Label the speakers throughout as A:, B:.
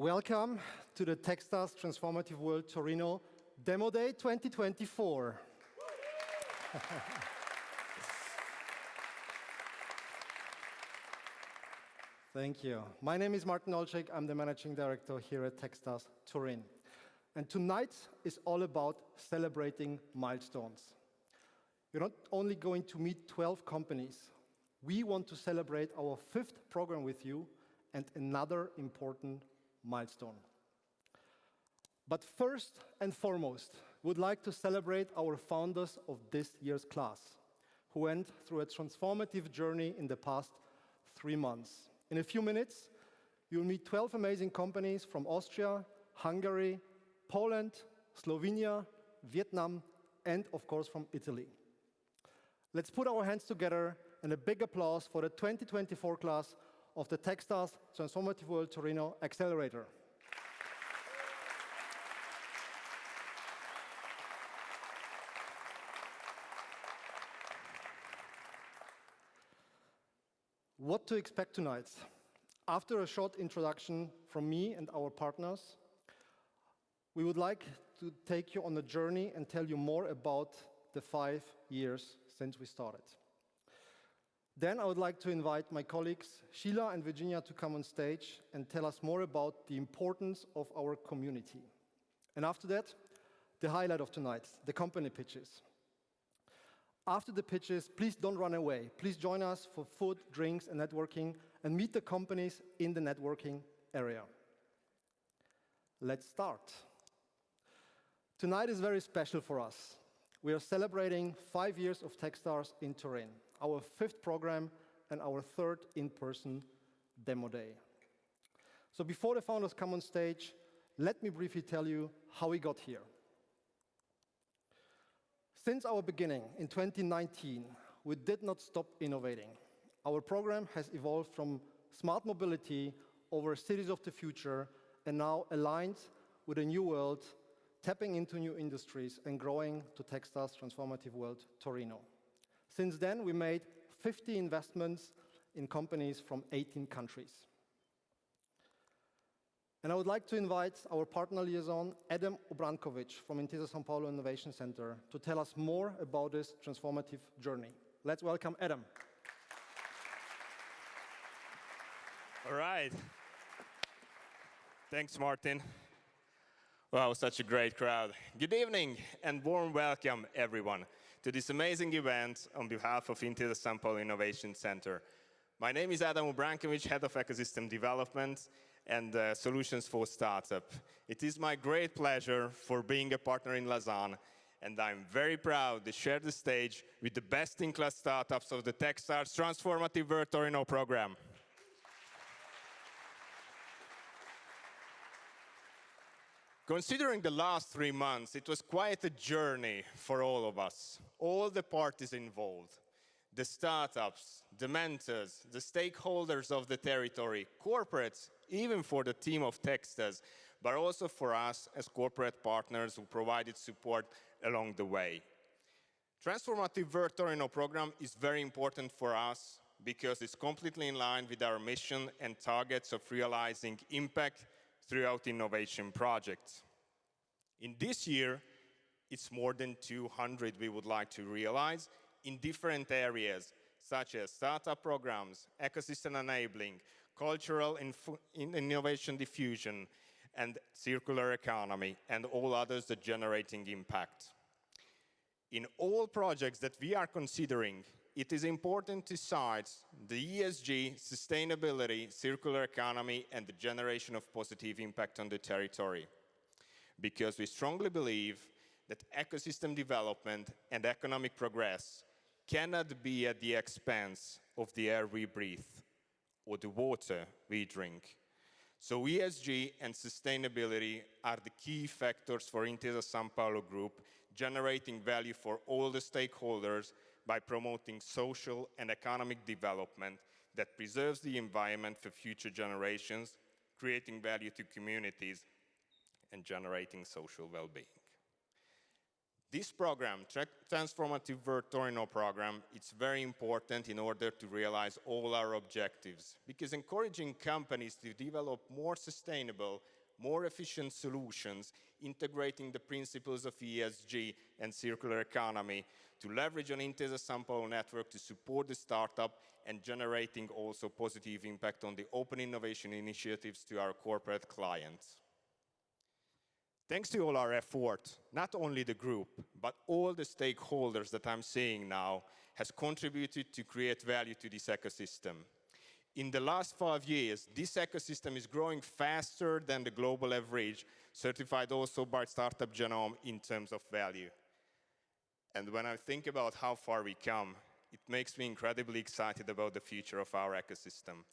A: Welcome to the Techstars Transformative World Torino Demo Day 2024. Thank you. My name is Martin Olczyk. I'm the Managing Director here at Techstars Turin. And tonight is all about celebrating milestones. You're not only going to meet 12 companies. We want to celebrate our 5th program with you and another important milestone. But first and foremost, we'd like to celebrate our founders of this year's class, who went through a transformative journey in the past 3 months. In a few minutes, you'll meet 12 amazing companies from Austria, Hungary, Poland, Slovenia, Vietnam, and of course from Italy. Let's put our hands together and a big applause for the 2024 class of the Techstars Transformative World Torino Accelerator. What to expect tonight? After a short introduction from me and our partners, we would like to take you on a journey and tell you more about the 5 years since we started. Then I would like to invite my colleagues Sheila and Virginia to come on stage and tell us more about the importance of our community. And after that, the highlight of tonight, the company pitches. After the pitches, please don't run away. Please join us for food, drinks, and networking, and meet the companies in the networking area. Let's start. Tonight is very special for us. We are celebrating 5 years of Techstars in Turin, our 5th program and our 3rd in-person demo day. So before the founders come on stage, let me briefly tell you how we got here. Since our beginning in 2019, we did not stop innovating. Our program has evolved from smart mobility over cities of the future and now aligned with a new world, tapping into new industries and growing to Techstars Transformative World Torino. Since then, we made 50 investments in companies from 18 countries. And I would like to invite our partner liaison, Adam Obrankovic from Intesa Sanpaolo Innovation Center, to tell us more about this transformative journey. Let's welcome Adam.
B: All right. Thanks, Martin. Wow, such a great crowd. Good evening and warm welcome, everyone, to this amazing event on behalf of Intesa Sanpaolo Innovation Center. My name is Adam Obrankovic, Head of Ecosystem Development and Solutions for Startup. It is my great pleasure for being a partner in Lausanne, and I'm very proud to share the stage with the best-in-class startups of the Techstars Transformative World Torino program. Considering the last 3 months, it was quite a journey for all of us, all the parties involved. the startups, the mentors, the stakeholders of the territory, corporates, even for the team of Techstars, but also for us as corporate partners who provided support along the way. Transformative World Torino program is very important for us because it's completely in line with our mission and targets of realizing impact throughout innovation projects. In this year, it's more than 200 we would like to realize in different areas, such as startup programs, ecosystem enabling, cultural innovation diffusion, and circular economy, and all others that generating impact. In all projects that we are considering, it is important to cite the ESG, sustainability, circular economy, and the generation of positive impact on the territory. Because we strongly believe that ecosystem development and economic progress cannot be at the expense of the air we breathe or the water we drink. So ESG and sustainability are the key factors for Intesa Sanpaolo Group, generating value for all the stakeholders by promoting social and economic development that preserves the environment for future generations, creating value to communities, and generating social well-being. This program, Transformative World Torino program, it's very important in order to realize all our objectives, because encouraging companies to develop more sustainable, more efficient solutions, integrating the principles of ESG and circular economy to leverage on Intesa Sanpaolo network to support the startup and generating also positive impact on the open innovation initiatives to our corporate clients. Thanks to all our effort, not only the group, but all the stakeholders that I'm seeing now has contributed to create value to this ecosystem. In the last 5 years, this ecosystem is growing faster than the global average, certified also by Startup Genome in terms of value. And when I think about how far we come, it makes me incredibly excited about the future of our ecosystem.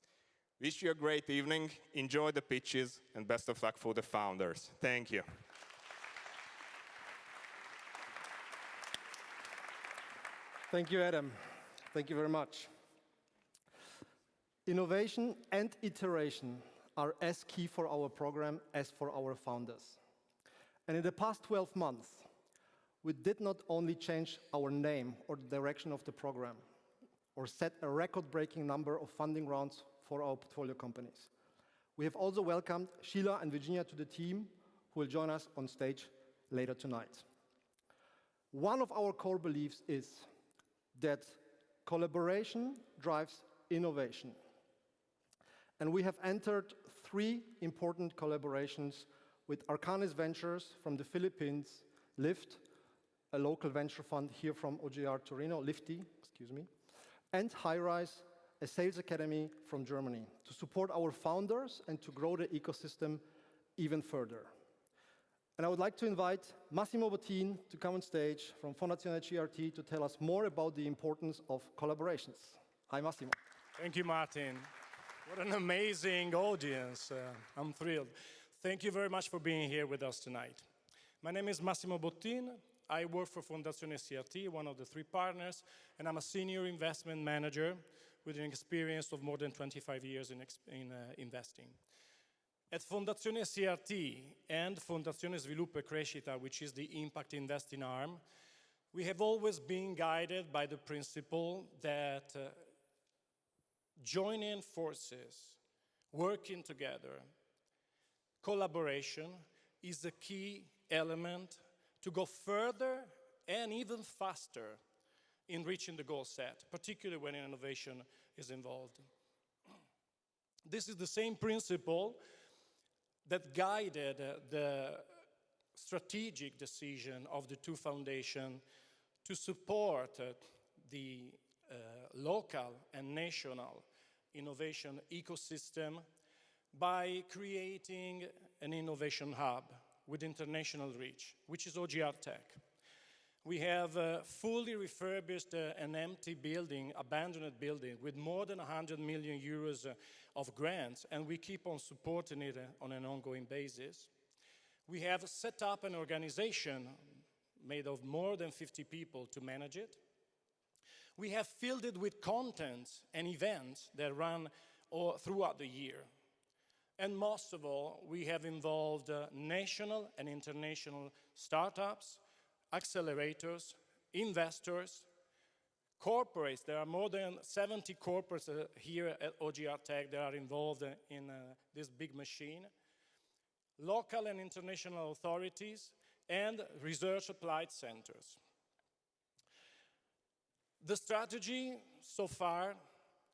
B: Wish you a great evening, enjoy the pitches, and best of luck for the founders. Thank you.
A: Thank you, Adam. Thank you very much. Innovation and iteration are as key for our program as for our founders. And in the past 12 months, we did not only change our name or the direction of the program, or set a record-breaking number of funding rounds for our portfolio companies. We have also welcomed Sheila and Virginia to the team, who will join us on stage later tonight. One of our core beliefs is that collaboration drives innovation. And we have entered 3 important collaborations with Arcanis Ventures from the Philippines, LIFT, a local venture fund here from OGR Torino, Lifty, excuse me, and Highrise, a sales academy from Germany, to support our founders and to grow the ecosystem even further. And I would like to invite Massimo Bottin to come on stage from Fondazione GRT to tell us more about the importance of collaborations. Hi, Massimo.
C: Thank you, Martin. What an amazing audience. I'm thrilled. Thank you very much for being here with us tonight. My name is Massimo Bottin. I work for Fondazione CRT, one of the 3 partners, and I'm a senior investment manager with an experience of more than 25 years in investing. At Fondazione CRT and Fondazione Sviluppo e Crescita, which is the impact investing arm, we have always been guided by the principle that joining forces, working together, collaboration is a key element to go further and even faster in reaching the goal set, particularly when innovation is involved. This is the same principle that guided the strategic decision of the 2 foundations to support the local and national innovation ecosystem by creating an innovation hub with international reach, which is OGR Tech. We have fully refurbished an empty building, abandoned building, with more than 100 million euros of grants, and we keep on supporting it on an ongoing basis. We have set up an organization made of more than 50 people to manage it. We have filled it with content and events that run throughout the year. And most of all, we have involved national and international startups, accelerators, investors, corporates. There are more than 70 corporates here at OGR Tech that are involved in this big machine, local and international authorities, and research applied centers. The strategy so far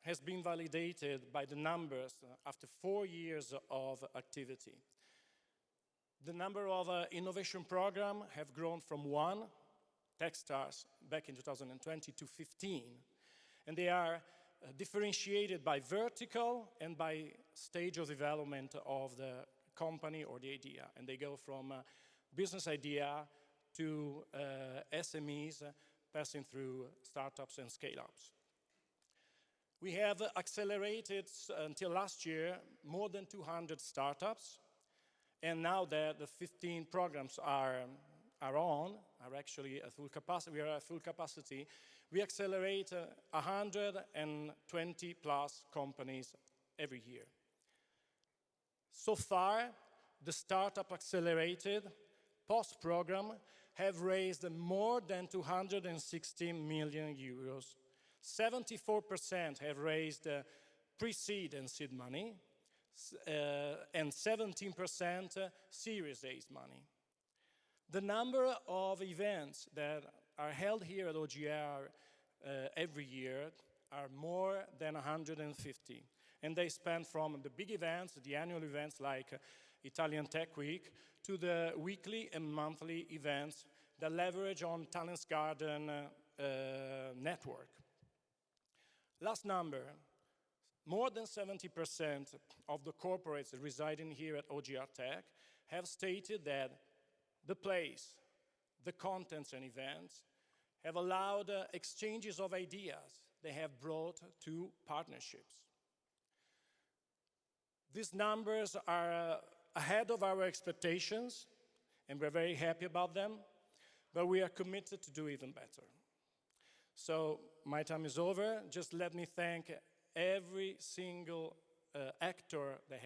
C: has been validated by the numbers after 4 years of activity. The number of innovation programs have grown from 1, Techstars, back in 2020 to 15. And they are differentiated by vertical and by stage of development of the company or the idea. And they go from business idea to SMEs, passing through startups and scale-ups. We have accelerated until last year more than 200 startups, and now that the 15 programs are actually at full capacity, we are at full capacity, we accelerate 120 plus companies every year. So far, the startup accelerated post-program have raised more than 260 million euros. 74% have raised pre-seed and seed money, and 17% Series A money. The number of events that are held here at OGR every year are more than 150. And they span from the big events, the annual events like Italian Tech Week, to the weekly and monthly events that leverage on Talents Garden network. Last number, more than 70% of the corporates residing here at OGR Tech have stated that the place, the contents and events have allowed exchanges of ideas. They have brought to partnerships. These numbers are ahead of our expectations, and we're very happy about them, but we are committed to do even better. So my time is over. Just let me thank every single actor that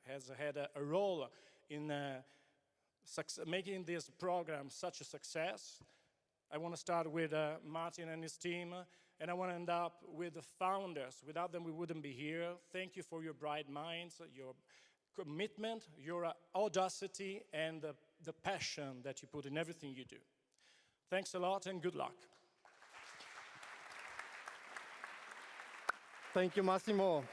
C: has had a role in making this program such a success. I want to start with Martin and his team, and I want to end up with the founders. Without them, we wouldn't be here. Thank you for your bright minds, your commitment, your audacity, and the passion that you put in everything you do. Thanks a lot, and good luck.
A: Thank you, Massimo.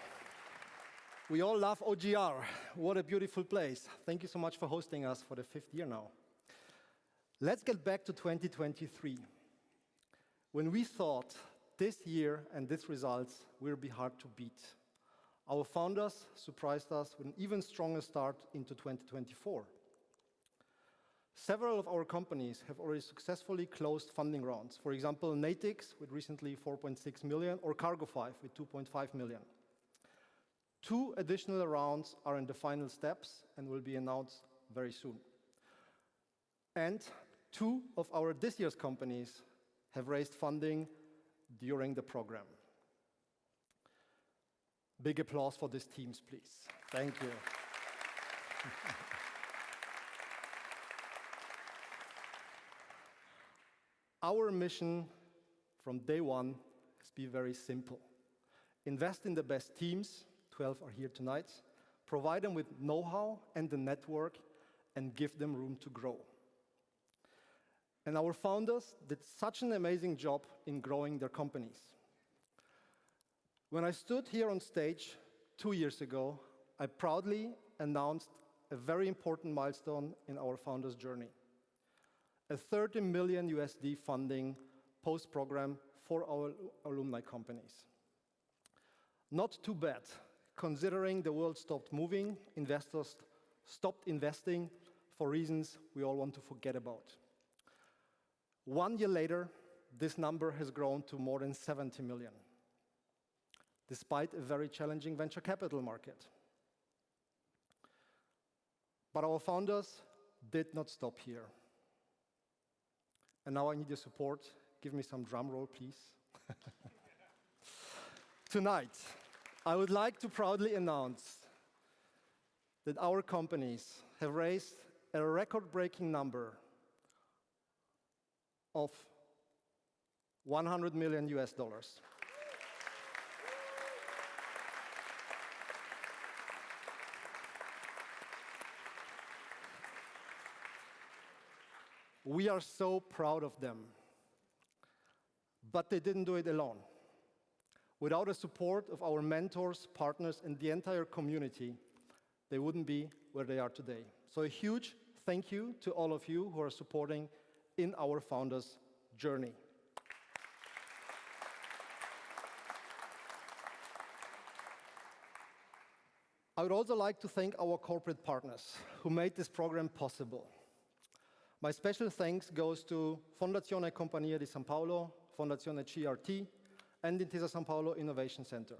A: We all love OGR. What a beautiful place. Thank you so much for hosting us for the 5th year now. Let's get back to 2023. When we thought this year and these results will be hard to beat, our founders surprised us with an even stronger start into 2024. Several of our companies have already successfully closed funding rounds. For example, Natix with recently 4.6 million, or Cargo5 with 2.5 million. 2 additional rounds are in the final steps and will be announced very soon. And 2 of our this year's companies have raised funding during the program. Big applause for these teams, please. Thank you. Our mission from day one has been very simple. Invest in the best teams, 12 are here tonight, provide them with know-how and the network, and give them room to grow. And our founders did such an amazing job in growing their companies. When I stood here on stage 2 years ago, I proudly announced a very important milestone in our founders' journey. A $30 million USD funding post-program for our alumni companies. Not too bad, considering the world stopped moving, investors stopped investing for reasons we all want to forget about. 1 year later, this number has grown to more than 70 million, despite a very challenging venture capital market. But our founders did not stop here. And now I need your support. Give me some drum roll, please. Tonight, I would like to proudly announce that our companies have raised a record-breaking number of $100 million. We are so proud of them. But they didn't do it alone. Without the support of our mentors, partners, and the entire community, they wouldn't be where they are today. So a huge thank you to all of you who are supporting in our founders' journey. I would also like to thank our corporate partners who made this program possible. My special thanks goes to Fondazione Compagnia di Sanpaolo, Fondazione GRT, and Intesa Sanpaolo Innovation Center.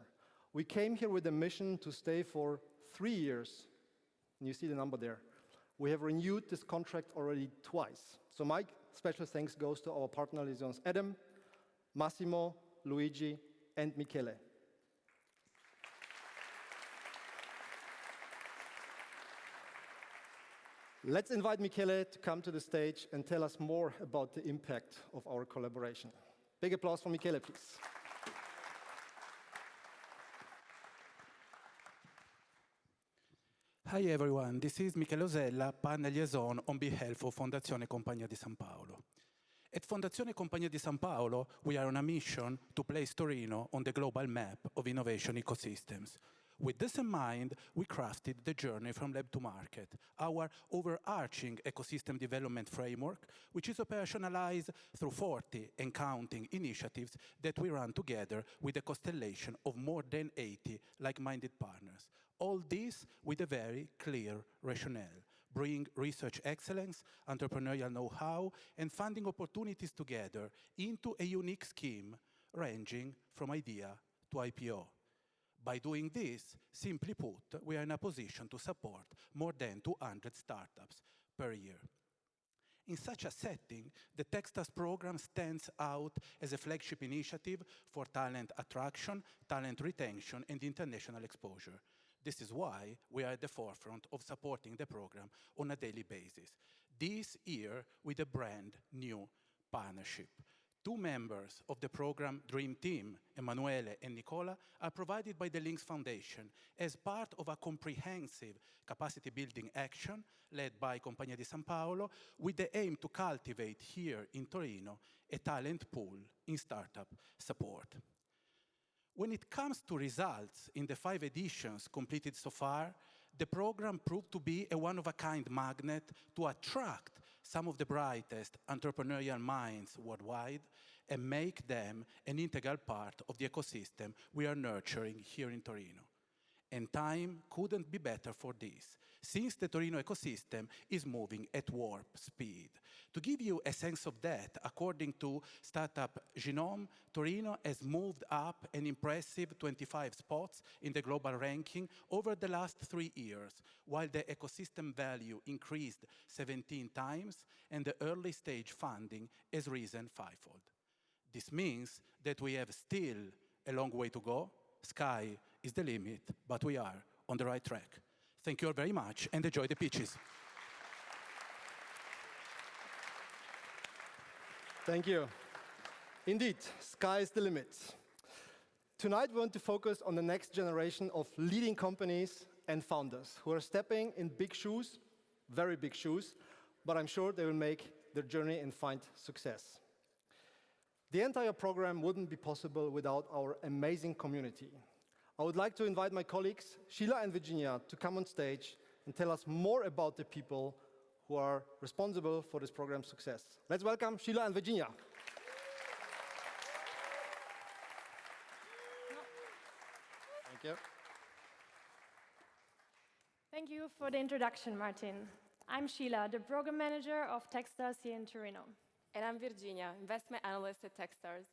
A: We came here with a mission to stay for 3 years, and you see the number there. We have renewed this contract already twice. So my special thanks goes to our partner liaisons Adam, Massimo, Luigi, and Michele. Let's invite Michele to come to the stage and tell us more about the impact of our collaboration. Big applause for Michele, please.
D: Hi everyone, this is Michele Osella, Partner Liaison on behalf of Fondazione Compagnia di Sanpaolo. At Fondazione Compagnia di Sanpaolo, we are on a mission to place Torino on the global map of innovation ecosystems. With this in mind, we crafted the journey from lab to market, our overarching ecosystem development framework, which is operationalized through 40 and counting initiatives that we run together with a constellation of more than 80 like-minded partners. All this with a very clear rationale: bring research excellence, entrepreneurial know-how, and funding opportunities together into a unique scheme ranging from idea to IPO. By doing this, simply put, we are in a position to support more than 200 startups per year. In such a setting, the Techstars program stands out as a flagship initiative for talent attraction, talent retention, and international exposure. This is why we are at the forefront of supporting the program on a daily basis. This year, with a brand new partnership. 2 members of the program Dream Team, Emanuele and Nicola, are provided by the Links Foundation as part of a comprehensive capacity building action led by Compagnia di Sanpaolo with the aim to cultivate here in Torino a talent pool in startup support. When it comes to results in the 5 editions completed so far, the program proved to be a one-of-a-kind magnet to attract some of the brightest entrepreneurial minds worldwide and make them an integral part of the ecosystem we are nurturing here in Torino. And time couldn't be better for this, since the Torino ecosystem is moving at warp speed. To give you a sense of that, according to startup Genome, Torino has moved up an impressive 25 spots in the global ranking over the last 3 years, while the ecosystem value increased 17 times and the early stage funding has risen 5-fold. This means that we have still a long way to go. Sky is the limit, but we are on the right track. Thank you all very much and enjoy the pitches.
A: Thank you. Indeed, sky is the limit. Tonight we want to focus on the next generation of leading companies and founders who are stepping in big shoes, very big shoes, but I'm sure they will make their journey and find success. The entire program wouldn't be possible without our amazing community. I would like to invite my colleagues, Sheila and Virginia, to come on stage and tell us more about the people who are responsible for this program's success. Let's welcome Sheila and Virginia. Thank you.
E: Thank you for the introduction, Martin. I'm Sheila, the program manager of Techstars here in Torino.
F: And I'm Virginia, investment analyst at Techstars.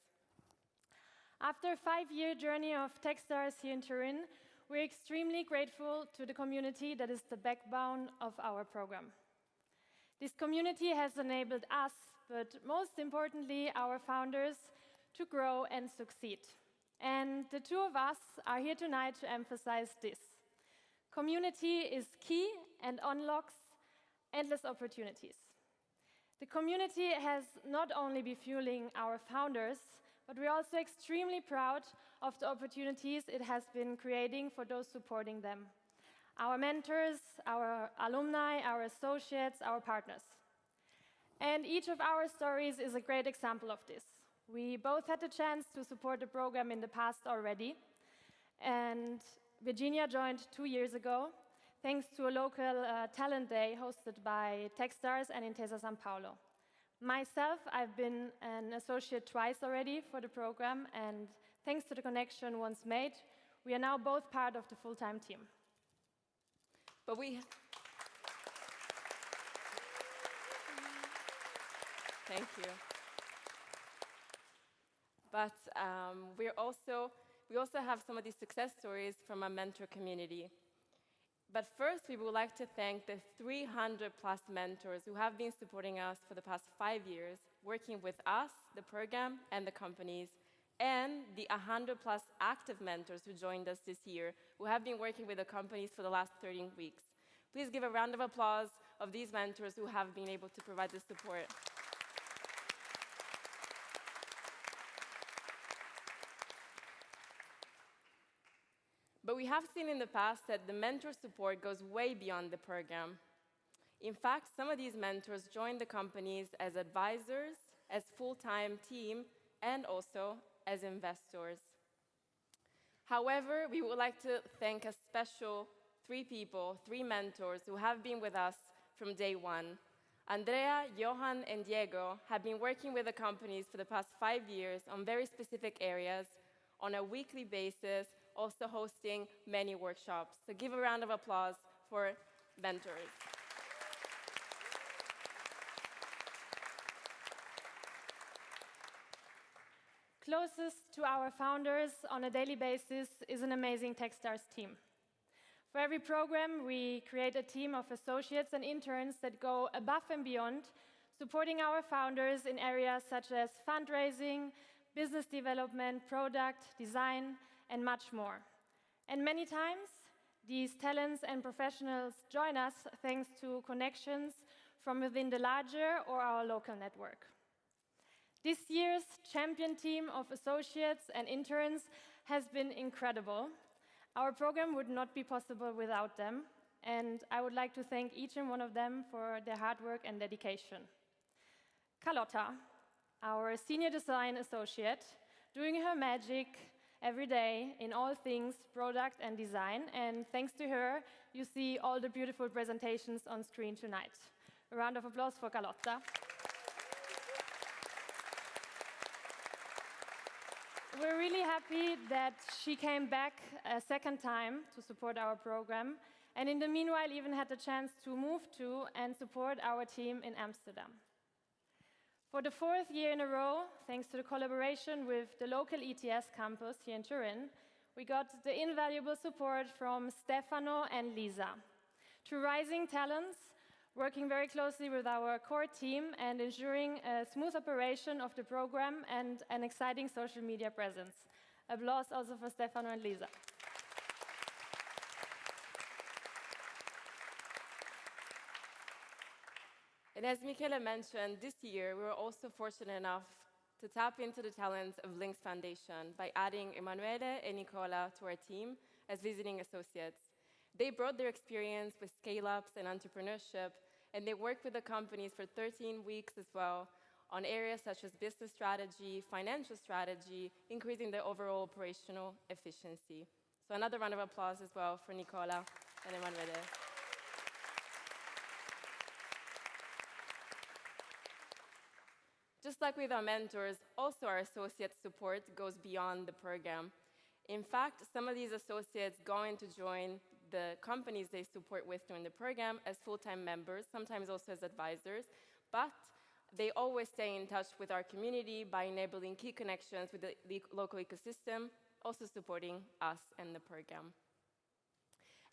E: After a 5-year journey of Techstars here in Turin, we're extremely grateful to the community that is the backbone of our program. This community has enabled us, but most importantly, our founders, to grow and succeed. And the two of us are here tonight to emphasize this. Community is key and unlocks endless opportunities. The community has not only been fueling our founders, but we're also extremely proud of the opportunities it has been creating for those supporting them. Our mentors, our alumni, our associates, our partners. And each of our stories is a great example of this. We both had the chance to support the program in the past already, and Virginia joined 2 years ago, thanks to a local talent day hosted by Techstars and Intesa Sanpaolo. Myself, I've been an associate twice already for the program, and thanks to the connection once made, we are now both part of the full-time team.
F: But we... Thank you. But we also have some of these success stories from our mentor community. But first, we would like to thank the 300 plus mentors who have been supporting us for the past 5 years, working with us, the program, and the companies, and the 100 plus active mentors who joined us this year, who have been working with the companies for the last 13 weeks. Please give a round of applause of these mentors who have been able to provide this support. But we have seen in the past that the mentor support goes way beyond the program. In fact, some of these mentors joined the companies as advisors, as full-time team, and also as investors. However, we would like to thank a special 3 people, 3 mentors who have been with us from day one. Andrea, Johan, and Diego have been working with the companies for the past 5 years on very specific areas on a weekly basis, also hosting many workshops. So give a round of applause for mentors.
E: Closest to our founders on a daily basis is an amazing Techstars team. For every program, we create a team of associates and interns that go above and beyond, supporting our founders in areas such as fundraising, business development, product, design, and much more. And many times, these talents and professionals join us thanks to connections from within the larger or our local network. This year's champion team of associates and interns has been incredible. Our program would not be possible without them, and I would like to thank each and one of them for their hard work and dedication. Carlotta, our senior design associate, doing her magic every day in all things product and design, and thanks to her, you see all the beautiful presentations on screen tonight. A round of applause for Carlotta. We're really happy that she came back a second time to support our program, and in the meanwhile even had the chance to move to and support our team in Amsterdam. For the 4th year in a row, thanks to the collaboration with the local ETS campus here in Turin, we got the invaluable support from Stefano and Lisa. 2 rising talents, working very closely with our core team and ensuring a smooth operation of the program and an exciting social media presence. Applause also for Stefano and Lisa.
F: And as Michele mentioned, this year we were also fortunate enough to tap into the talents of Links Foundation by adding Emanuele and Nicola to our team as visiting associates. They brought their experience with scale-ups and entrepreneurship, and they worked with the companies for 13 weeks as well on areas such as business strategy, financial strategy, increasing the overall operational efficiency. So another round of applause as well for Nicola and Emanuele. Just like with our mentors, also our associate support goes beyond the program. In fact, some of these associates go on to join the companies they support with during the program as full-time members, sometimes also as advisors, but they always stay in touch with our community by enabling key connections with the local ecosystem, also supporting us and the program.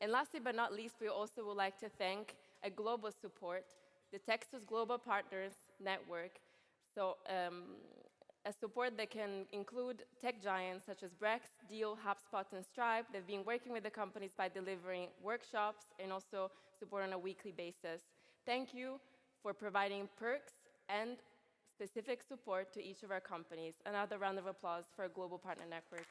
F: And lastly but not least, we also would like to thank a global support, the Techstars Global Partners Network. So a support that can include tech giants such as Brex, Deal, HubSpot, and Stripe. They've been working with the companies by delivering workshops and also support on a weekly basis. Thank you for providing perks and specific support to each of our companies. Another round of applause for our global partner networks.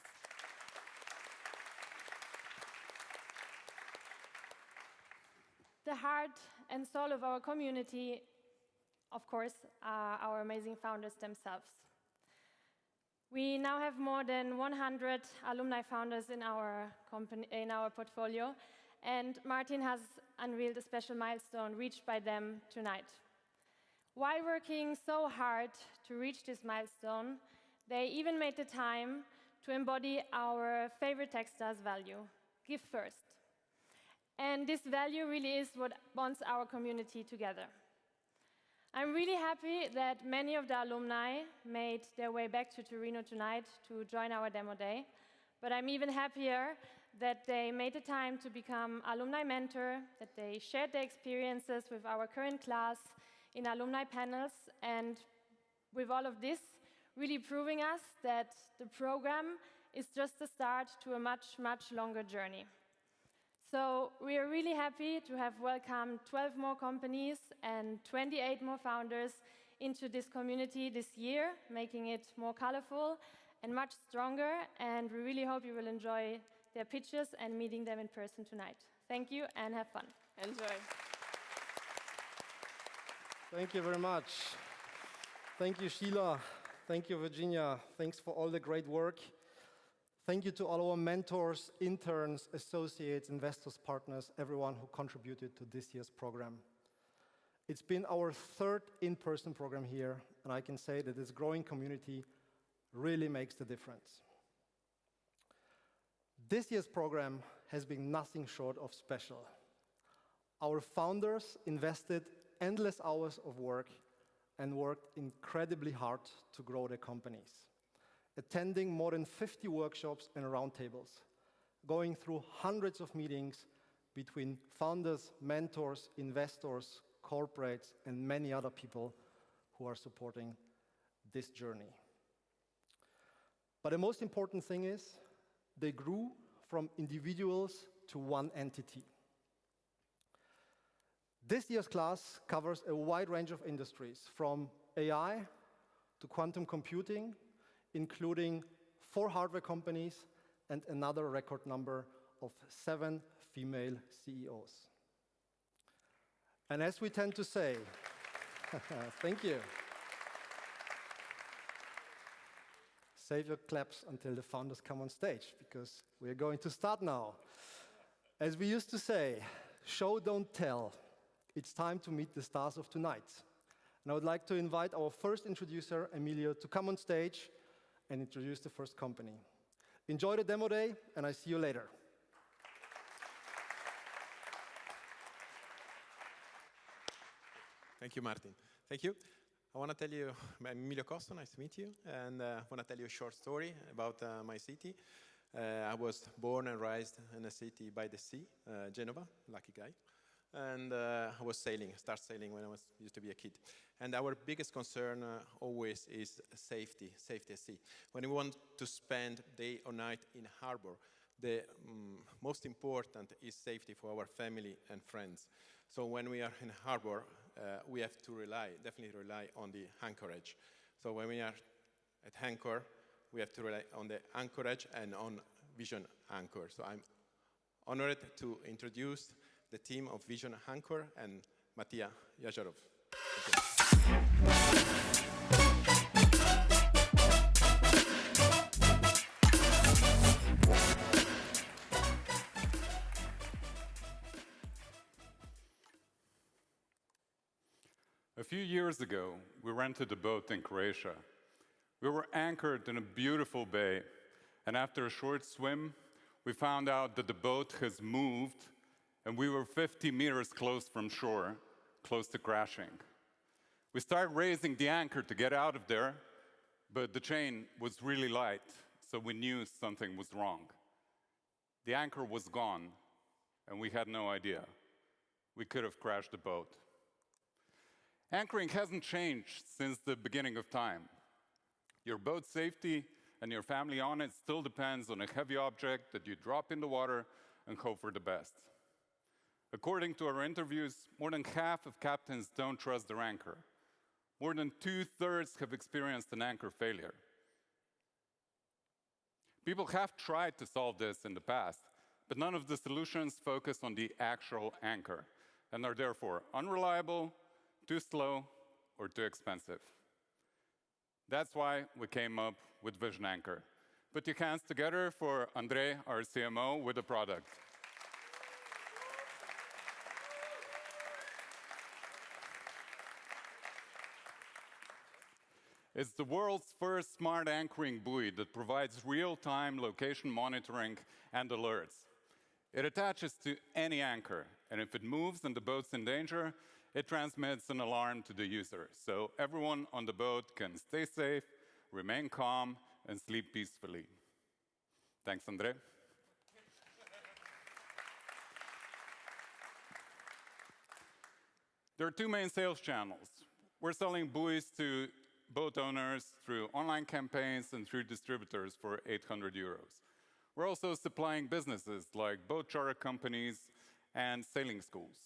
E: The heart and soul of our community, of course, are our amazing founders themselves. We now have more than 100 alumni founders in our portfolio, and Martin has unveiled a special milestone reached by them tonight. While working so hard to reach this milestone, they even made the time to embody our favorite Techstars value: give first. And this value really is what bonds our community together. I'm really happy that many of the alumni made their way back to Torino tonight to join our demo day, but I'm even happier that they made the time to become alumni mentor, that they shared their experiences with our current class in alumni panels, and with all of this, really proving us that the program is just the start to a much, much longer journey. So we are really happy to have welcomed 12 more companies and 28 more founders into this community this year, making it more colorful and much stronger, and we really hope you will enjoy their pitches and meeting them in person tonight. Thank you and have fun.
F: Enjoy.
A: Thank you very much. Thank you, Sheila. Thank you, Virginia. Thanks for all the great work. Thank you to all our mentors, interns, associates, investors, partners, everyone who contributed to this year's program. It's been our third in-person program here, and I can say that this growing community really makes the difference. This year's program has been nothing short of special. Our founders invested endless hours of work and worked incredibly hard to grow their companies, attending more than 50 workshops and roundtables, going through hundreds of meetings between founders, mentors, investors, corporates, and many other people who are supporting this journey. But the most important thing is they grew from individuals to one entity. This year's class covers a wide range of industries, from AI to quantum computing, including 4 hardware companies and another record number of 7 female CEOs. And as we tend to say, thank you. Save your claps until the founders come on stage, because we are going to start now. As we used to say, show, don't tell. It's time to meet the stars of tonight. And I would like to invite our first introducer, Emilio, to come on stage and introduce the first company. Enjoy the demo day, and I see you later.
G: Thank you, Martin. Thank you. I want to tell you, I'm Emilio Costo, nice to meet you, and I want to tell you a short story about my city. I was born and raised in a city by the sea, Genova, lucky guy. And I was start sailing when I used to be a kid. And our biggest concern always is safety at sea. When we want to spend day or night in harbor, the most important is safety for our family and friends. So when we are in harbor, we have to definitely rely on the anchorage. So when we are at anchor, we have to rely on the anchorage and on Vision Anchor. So I'm honored to introduce the team of Vision Anchor and Mattia Yazharov.
H: A few years ago, we rented a boat in Croatia. We were anchored in a beautiful bay, and after a short swim, we found out that the boat has moved, and we were 50 meters close from shore, close to crashing. We started raising the anchor to get out of there, but the chain was really light, so we knew something was wrong. The anchor was gone, and we had no idea. We could have crashed the boat. Anchoring hasn't changed since the beginning of time. Your boat safety and your family on it still depends on a heavy object that you drop in the water and hope for the best. According to our interviews, more than half of captains don't trust their anchor. More than 2/3 have experienced an anchor failure. People have tried to solve this in the past, but none of the solutions focus on the actual anchor and are therefore unreliable, too slow, or too expensive. That's why we came up with Vision Anchor. Put your hands together for Andre, our CMO, with the product. It's the world's first smart anchoring buoy that provides real-time location monitoring and alerts. It attaches to any anchor, and if it moves and the boat's in danger, it transmits an alarm to the user, so everyone on the boat can stay safe, remain calm, and sleep peacefully. Thanks, Andre. There are two main sales channels. We're selling buoys to boat owners through online campaigns and through distributors for 800 euros. We're also supplying businesses like boat charter companies and sailing schools.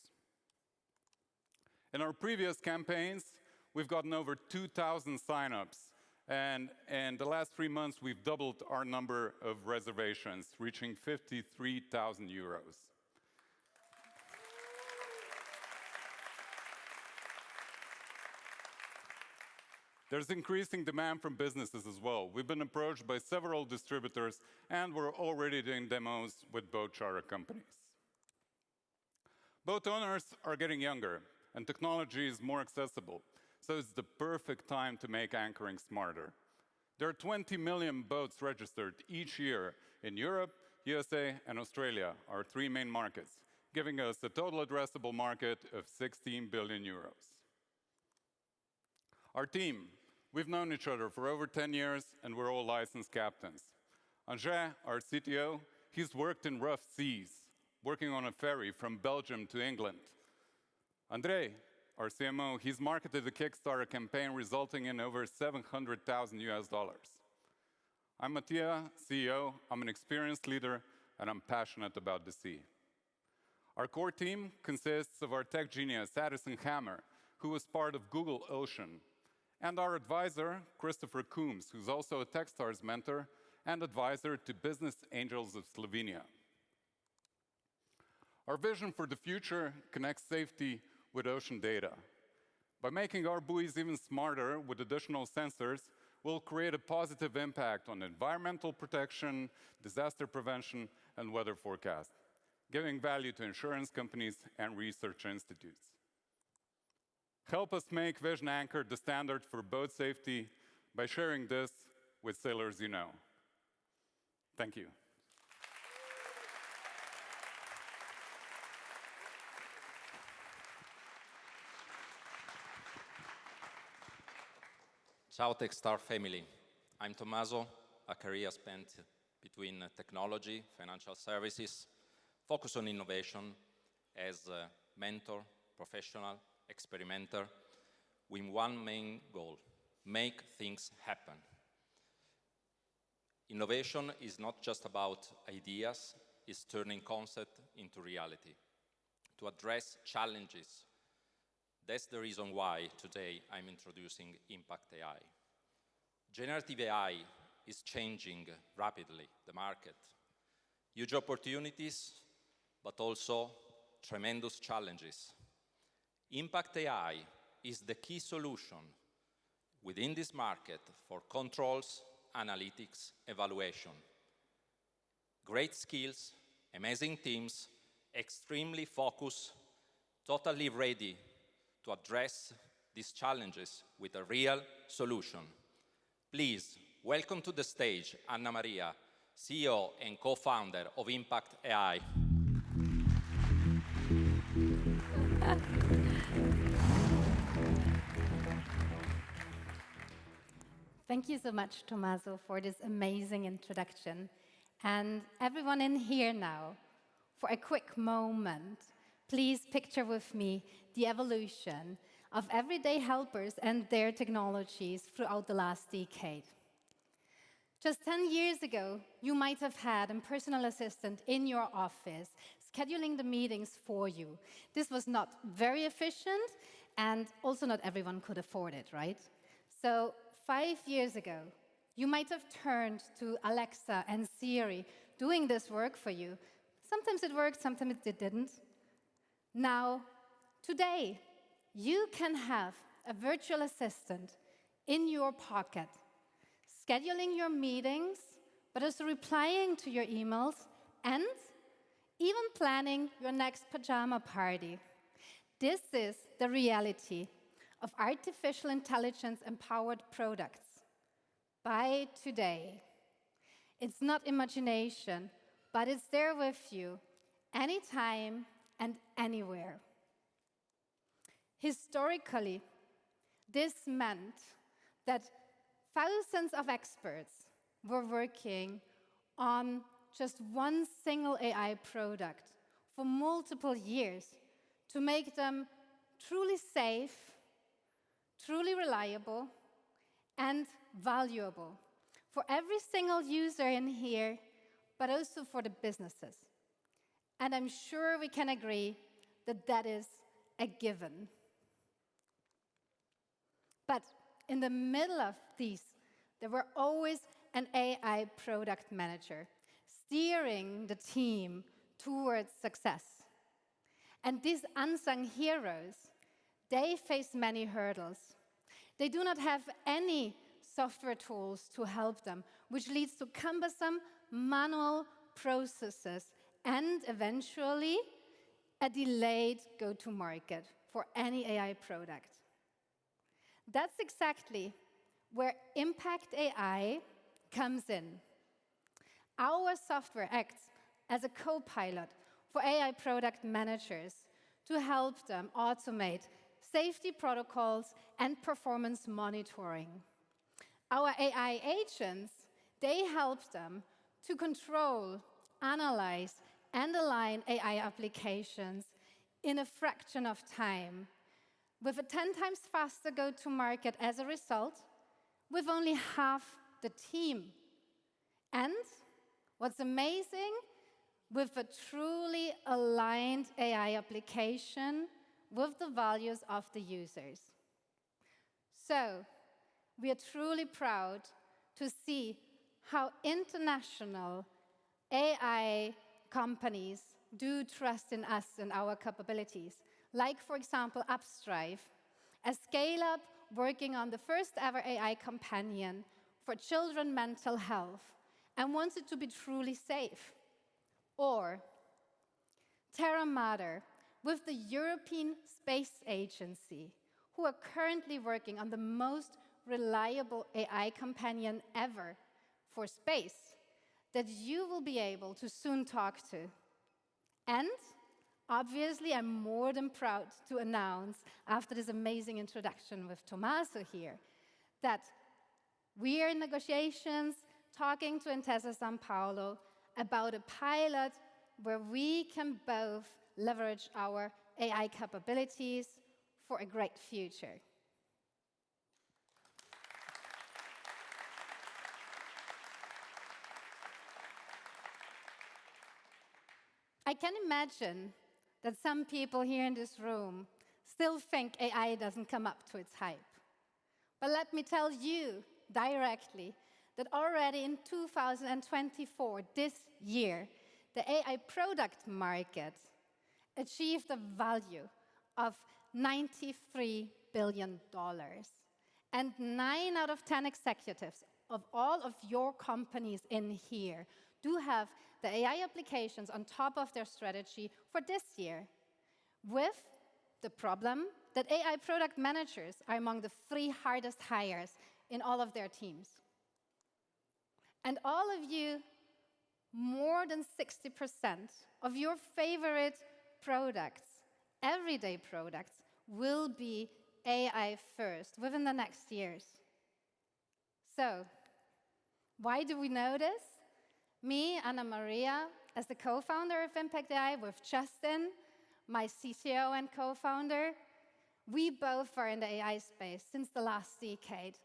H: In our previous campaigns, we've gotten over 2,000 signups, and in the last 3 months, we've doubled our number of reservations, reaching 53,000 euros. There's increasing demand from businesses as well. We've been approached by several distributors, and we're already doing demos with boat charter companies. Boat owners are getting younger, and technology is more accessible, so it's the perfect time to make anchoring smarter. There are 20 million boats registered each year in Europe, USA, and Australia, our 3 main markets, giving us a total addressable market of 16 billion euros. Our team, we've known each other for over 10 years, and we're all licensed captains. Angers, our CTO, he's worked in rough seas, working on a ferry from Belgium to England. Andre, our CMO, he's marketed the Kickstarter campaign resulting in over $700,000 US. I'm Mattia, CEO, I'm an experienced leader, and I'm passionate about the sea. Our core team consists of our tech genius, Addison Hammer, who was part of Google Ocean, and our advisor, Christopher Coombs, who's also a Techstars mentor and advisor to Business Angels of Slovenia. Our vision for the future connects safety with ocean data. By making our buoys even smarter with additional sensors, we'll create a positive impact on environmental protection, disaster prevention, and weather forecast, giving value to insurance companies and research institutes. Help us make Vision Anchor the standard for boat safety by sharing this with sailors you know. Thank you.
I: Ciao Techstar family. I'm Tommaso, a career spent between technology, financial services, focus on innovation as a mentor, professional, experimenter, with one main goal: make things happen. Innovation is not just about ideas, it's turning concept into reality, to address challenges. That's the reason why today I'm introducing Impact AI. Generative AI is changing rapidly the market. Huge opportunities, but also tremendous challenges. Impact AI is the key solution within this market for controls, analytics, evaluation. Great skills, amazing teams, extremely focused, totally ready to address these challenges with a real solution. Please welcome to the stage Anna Maria, CEO and co-founder of Impact AI.
J: Thank you so much, Tommaso, for this amazing introduction. And everyone in here now, for a quick moment, please picture with me the evolution of everyday helpers and their technologies throughout the last decade. Just 10 years ago, you might have had a personal assistant in your office scheduling the meetings for you. This was not very efficient, and also not everyone could afford it, right? So 5 years ago, you might have turned to Alexa and Siri doing this work for you. Sometimes it worked, sometimes it didn't. Now, today, you can have a virtual assistant in your pocket, scheduling your meetings, but also replying to your emails, and even planning your next pajama party. This is the reality of artificial intelligence-empowered products by today. It's not imagination, but it's there with you, anytime and anywhere. Historically, this meant that thousands of experts were working on just one single AI product for multiple years to make them truly safe, truly reliable, and valuable for every single user in here, but also for the businesses. And I'm sure we can agree that that is a given. But in the middle of these, there were always an AI product manager steering the team towards success. And these unsung heroes, they face many hurdles. They do not have any software tools to help them, which leads to cumbersome manual processes and eventually a delayed go-to-market for any AI product. That's exactly where Impact AI comes in. Our software acts as a co-pilot for AI product managers to help them automate safety protocols and performance monitoring. Our AI agents, they help them to control, analyze, and align AI applications in a fraction of time, with a 10 times faster go-to-market as a result, with only half the team. And what's amazing, with a truly aligned AI application with the values of the users. So, we are truly proud to see how international AI companies do trust in us and our capabilities. Like, for example, Upstrive, a scale-up working on the first ever AI companion for children mental health and wants it to be truly safe. Or Terra Mater with the European Space Agency, who are currently working on the most reliable AI companion ever for space that you will be able to soon talk to. And obviously, I'm more than proud to announce, after this amazing introduction with Tommaso here, that we are in negotiations talking to Intesa Sanpaolo about a pilot where we can both leverage our AI capabilities for a great future. I can imagine that some people here in this room still think AI doesn't come up to its hype. But let me tell you directly that already in 2024, this year, the AI product market achieved a value of $93 billion. And 9 out of 10 executives of all of your companies in here do have the AI applications on top of their strategy for this year, with the problem that AI product managers are among the 3 hardest hires in all of their teams. And all of you, more than 60% of your favorite products, everyday products, will be AI first within the next years. So, why do we know this? Me, Anna Maria, as the co-founder of Impact AI, with Justin, my CTO and co-founder, we both are in the AI space since the last decade.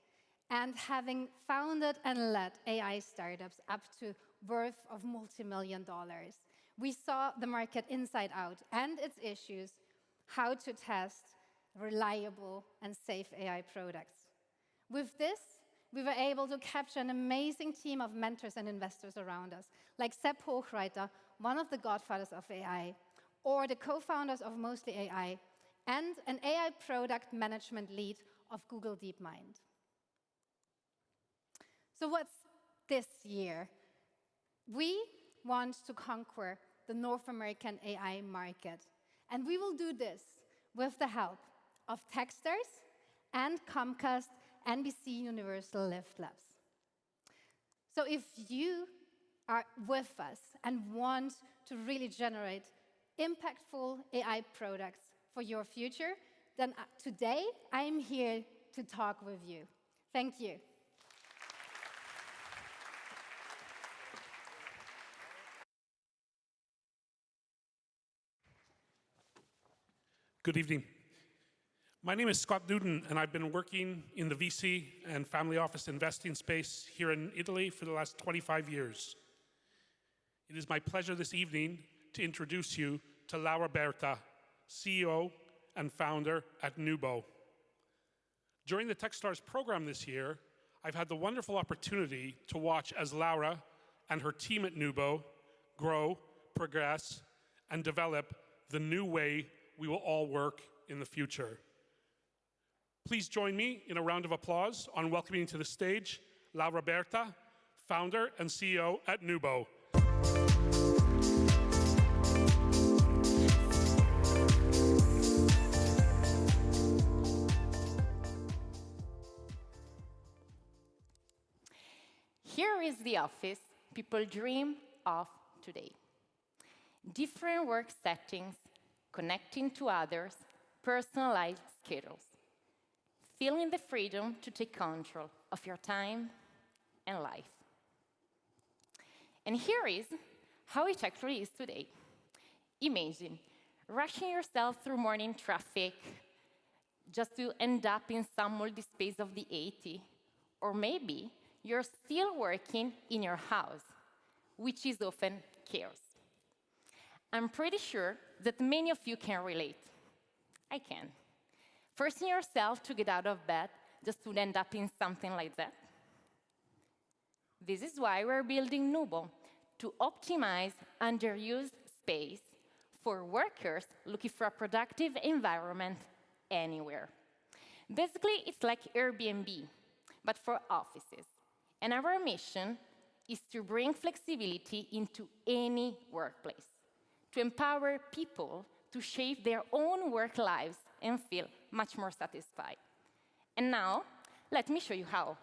J: and having founded and led AI startups up to worth of multi-million dollars, we saw the market inside out and its issues, how to test reliable and safe AI products. With this, we were able to capture an amazing team of mentors and investors around us, like Sepp Hochreiter, one of the godfathers of AI, or the co-founders of Mostly AI, and an AI product management lead of Google DeepMind. So what's this year? We want to conquer the North American AI market, and we will do this with the help of Techstars and Comcast NBC Universal Lift Labs. So if you are with us and want to really generate impactful AI products for your future, then today I'm here to talk with you. Thank you.
K: Good evening. My name is Scott Duden, and I've been working in the VC and family office investing space here in Italy for the last 25 years. It is my pleasure this evening to introduce you to Laura Berta, CEO and founder at Nubo. During the Techstars program this year, I've had the wonderful opportunity to watch as Laura and her team at Nubo grow, progress, and develop the new way we will all work in the future. Please join me in a round of applause on welcoming to the stage Laura Berta, founder and CEO at Nubo.
L: Here is the office people dream of today. Different work settings, connecting to others, personalized schedules. Feeling the freedom to take control of your time and life. And here is how it actually is today. Imagine rushing yourself through morning traffic just to end up in some moldy space of the 80, or maybe you're still working in your house, which is often chaos. I'm pretty sure that many of you can relate. I can. Forcing yourself to get out of bed just to end up in something like that. This is why we're building Nubo, to optimize underused space for workers looking for a productive environment anywhere. Basically, it's like Airbnb, but for offices. And our mission is to bring flexibility into any workplace, to empower people to shape their own work lives and feel much more satisfied. And now, let me show you how.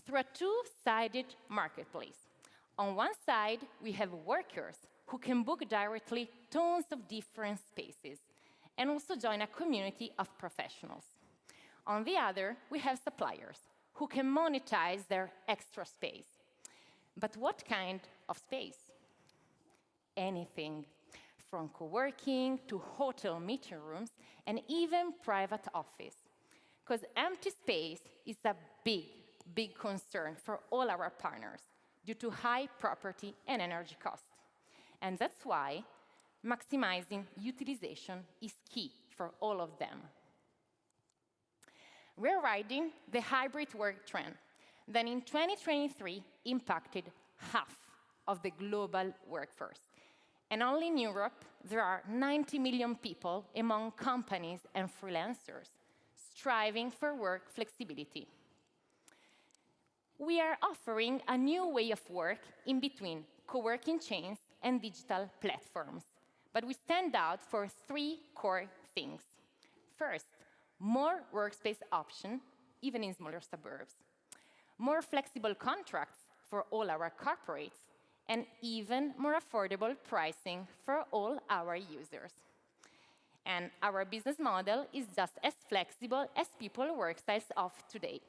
L: Through a two-sided marketplace. On one side, we have workers who can book directly tons of different spaces and also join a community of professionals. On the other, we have suppliers who can monetize their extra space. But what kind of space? Anything, from co-working to hotel meeting rooms and even private office. Because empty space is a big, big concern for all our partners due to high property and energy costs. And that's why maximizing utilization is key for all of them. We're riding the hybrid work trend that in 2023 impacted half of the global workforce. And only in Europe, there are 90 million people among companies and freelancers striving for work flexibility. We are offering a new way of work in between co-working chains and digital platforms. But we stand out for three core things. First, more workspace options, even in smaller suburbs. More flexible contracts for all our corporates, and even more affordable pricing for all our users. And our business model is just as flexible as people's work styles of today.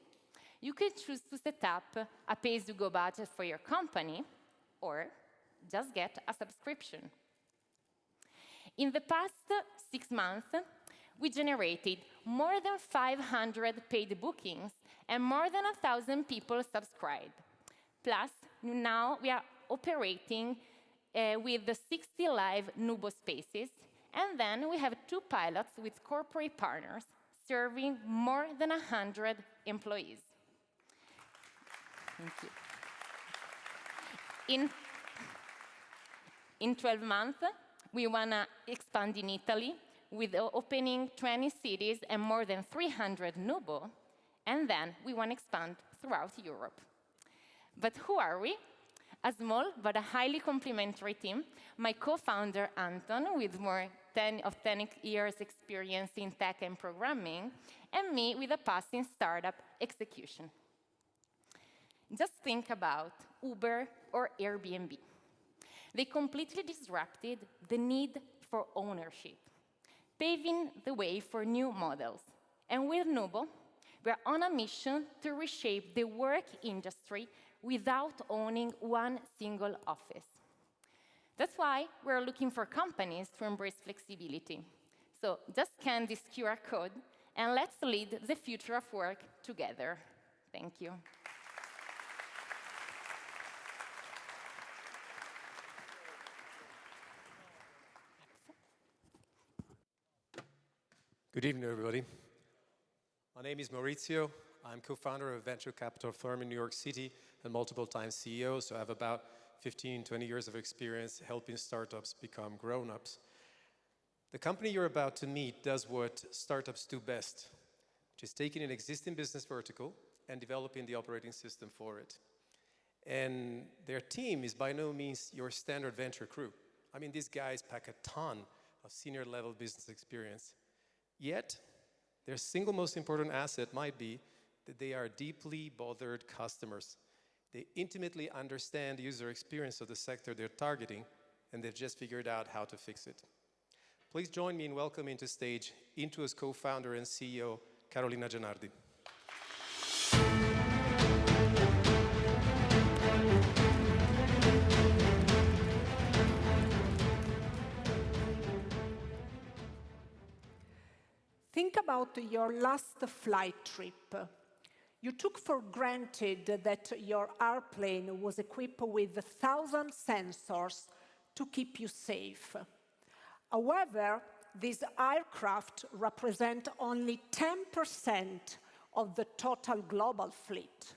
L: You can choose to set up a pay-as-you-go budget for your company, or just get a subscription. In the past 6 months, we generated more than 500 paid bookings and more than 1,000 people subscribed. Plus, now we are operating with the 60 live Nubo spaces, and then we have 2 pilots with corporate partners serving more than 100 employees. Thank you. In 12 months, we want to expand in Italy with opening 20 cities and more than 300 Nubo, and then we want to expand throughout Europe. But who are we? A small but a highly complementary team. My co-founder, Anton, with more 10 years experience in tech and programming, and me with a past in startup execution. Just think about Uber or Airbnb. They completely disrupted the need for ownership, paving the way for new models. And with Nubo, we're on a mission to reshape the work industry without owning one single office. That's why we're looking for companies to embrace flexibility. So just scan this QR code and let's lead the future of work together. Thank you.
M: Good evening, everybody. My name is Maurizio. I'm co-founder of a venture capital firm in New York City and multiple times CEO, so I have about 15, 20 years of experience helping startups become grown-ups. The company you're about to meet does what startups do best, which is taking an existing business vertical and developing the operating system for it. And their team is by no means your standard venture crew. I mean, these guys pack a ton of senior-level business experience. Yet, their single most important asset might be that they are deeply bothered customers. They intimately understand the user experience of the sector they're targeting, and they've just figured out how to fix it. Please join me in welcoming to stage Intuos co-founder and CEO, Carolina Gianardi.
N: Think about your last flight trip. You took for granted that your airplane was equipped with 1,000 sensors to keep you safe. However, these aircraft represent only 10% of the total global fleet.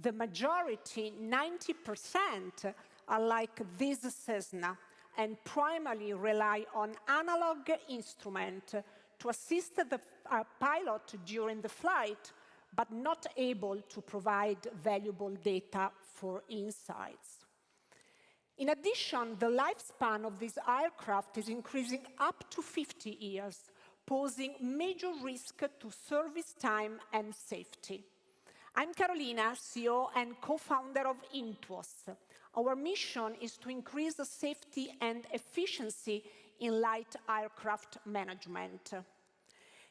N: The majority, 90%, are like this Cessna and primarily rely on analog instruments to assist the pilot during the flight, but not able to provide valuable data for insights. In addition, the lifespan of these aircraft is increasing up to 50 years, posing major risk to service time and safety. I'm Carolina, CEO and co-founder of Intuos. Our mission is to increase the safety and efficiency in light aircraft management.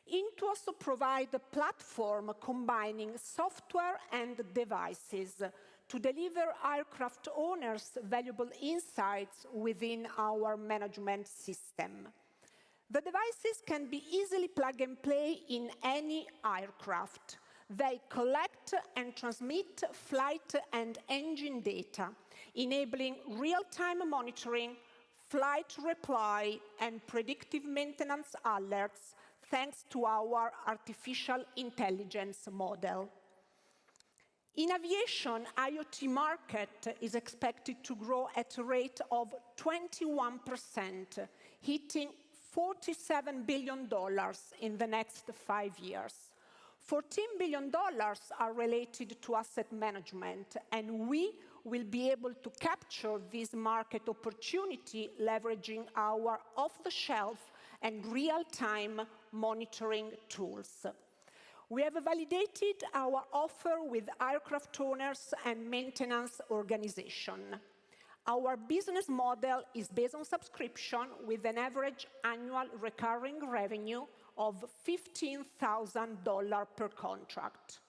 N: Intuos provides a platform combining software and devices to deliver aircraft owners valuable insights within our management system. The devices can be easily plug and play in any aircraft. They collect and transmit flight and engine data, enabling real-time monitoring, flight reply, and predictive maintenance alerts thanks to our artificial intelligence model. In aviation, IoT market is expected to grow at a rate of 21%, hitting $47 billion in the next 5 years. $14 billion are related to asset management, and we will be able to capture this market opportunity leveraging our off-the-shelf and real-time monitoring tools. We have validated our offer with aircraft owners and maintenance organization. Our business model is based on subscription with an average annual recurring revenue of $15,000 per contract.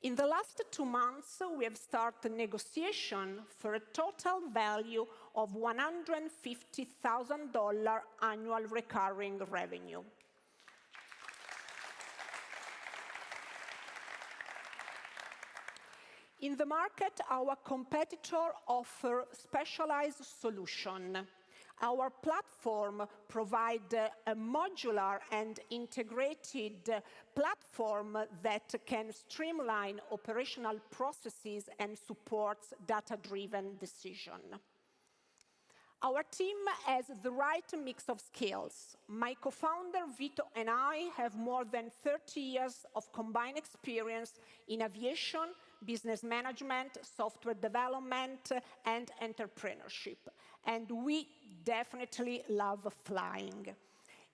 N: In the last 2 months, we have started negotiation for a total value of $150,000 annual recurring revenue. In the market, our competitor offers specialized solutions. Our platform provides a modular and integrated platform that can streamline operational processes and supports data-driven decisions. Our team has the right mix of skills. My co-founder, Vito, and I have more than 30 years of combined experience in aviation, business management, software development, and entrepreneurship. And we definitely love flying.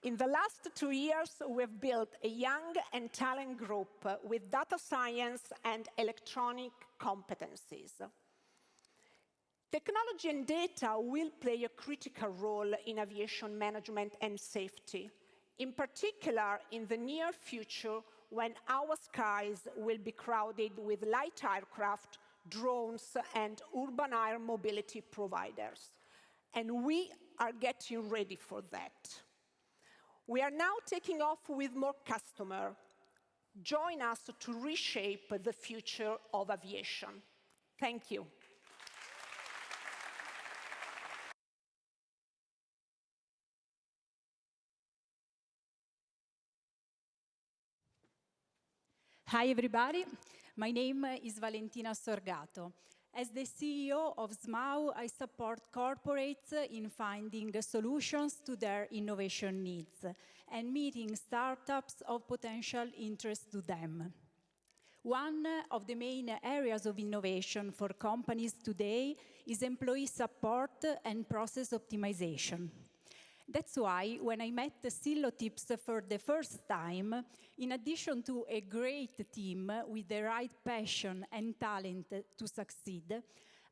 N: In the last 2 years, we've built a young and talent group with data science and electronic competencies. Technology and data will play a critical role in aviation management and safety, in particular in the near future when our skies will be crowded with light aircraft, drones, and urban air mobility providers. And we are getting ready for that. We are now taking off with more customers. Join us to reshape the future of aviation. Thank you.
O: Hi, everybody. My name is Valentina Sorgato. As the CEO of SMAU, I support corporates in finding solutions to their innovation needs and meeting startups of potential interest to them. One of the main areas of innovation for companies today is employee support and process optimization. That's why when I met SylloTips for the first time, in addition to a great team with the right passion and talent to succeed,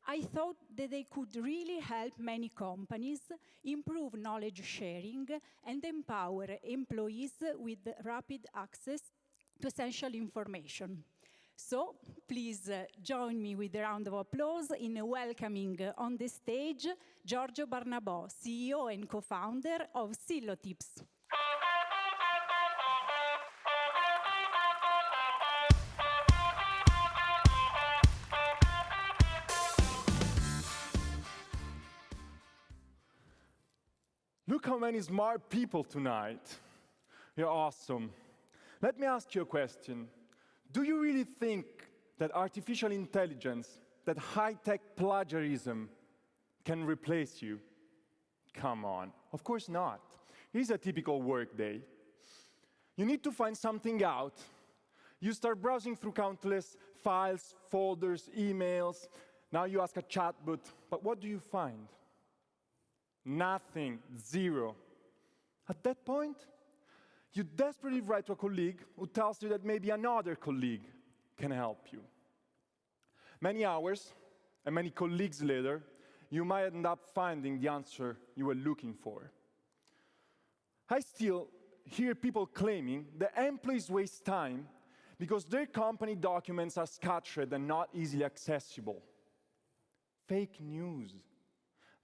O: I thought that they could really help many companies improve knowledge sharing and empower employees with rapid access to essential information. So please join me with a round of applause in welcoming on the stage Giorgio Barnabò, CEO and co-founder of SylloTips.
P: Look how many smart people tonight. You're awesome. Let me ask you a question. Do you really think that artificial intelligence, that high-tech plagiarism can replace you? Come on, of course not. Here's a typical work day. You need to find something out. You start browsing through countless files, folders, emails. Now you ask a chatbot, but what do you find? Nothing, zero. At that point, you desperately write to a colleague who tells you that maybe another colleague can help you. Many hours and many colleagues later, you might end up finding the answer you were looking for. I still hear people claiming that employees waste time because their company documents are scattered and not easily accessible. Fake news.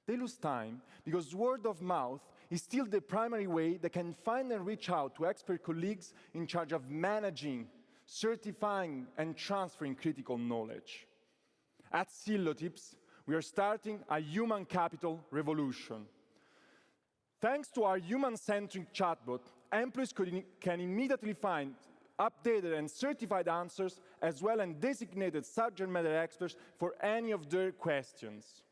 P: They lose time because word of mouth is still the primary way they can find and reach out to expert colleagues in charge of managing, certifying, and transferring critical knowledge. At SylloTips, we are starting a human capital revolution. Thanks to our human-centric chatbot, employees can immediately find updated and certified answers, as well as designated subject matter experts for any of their questions.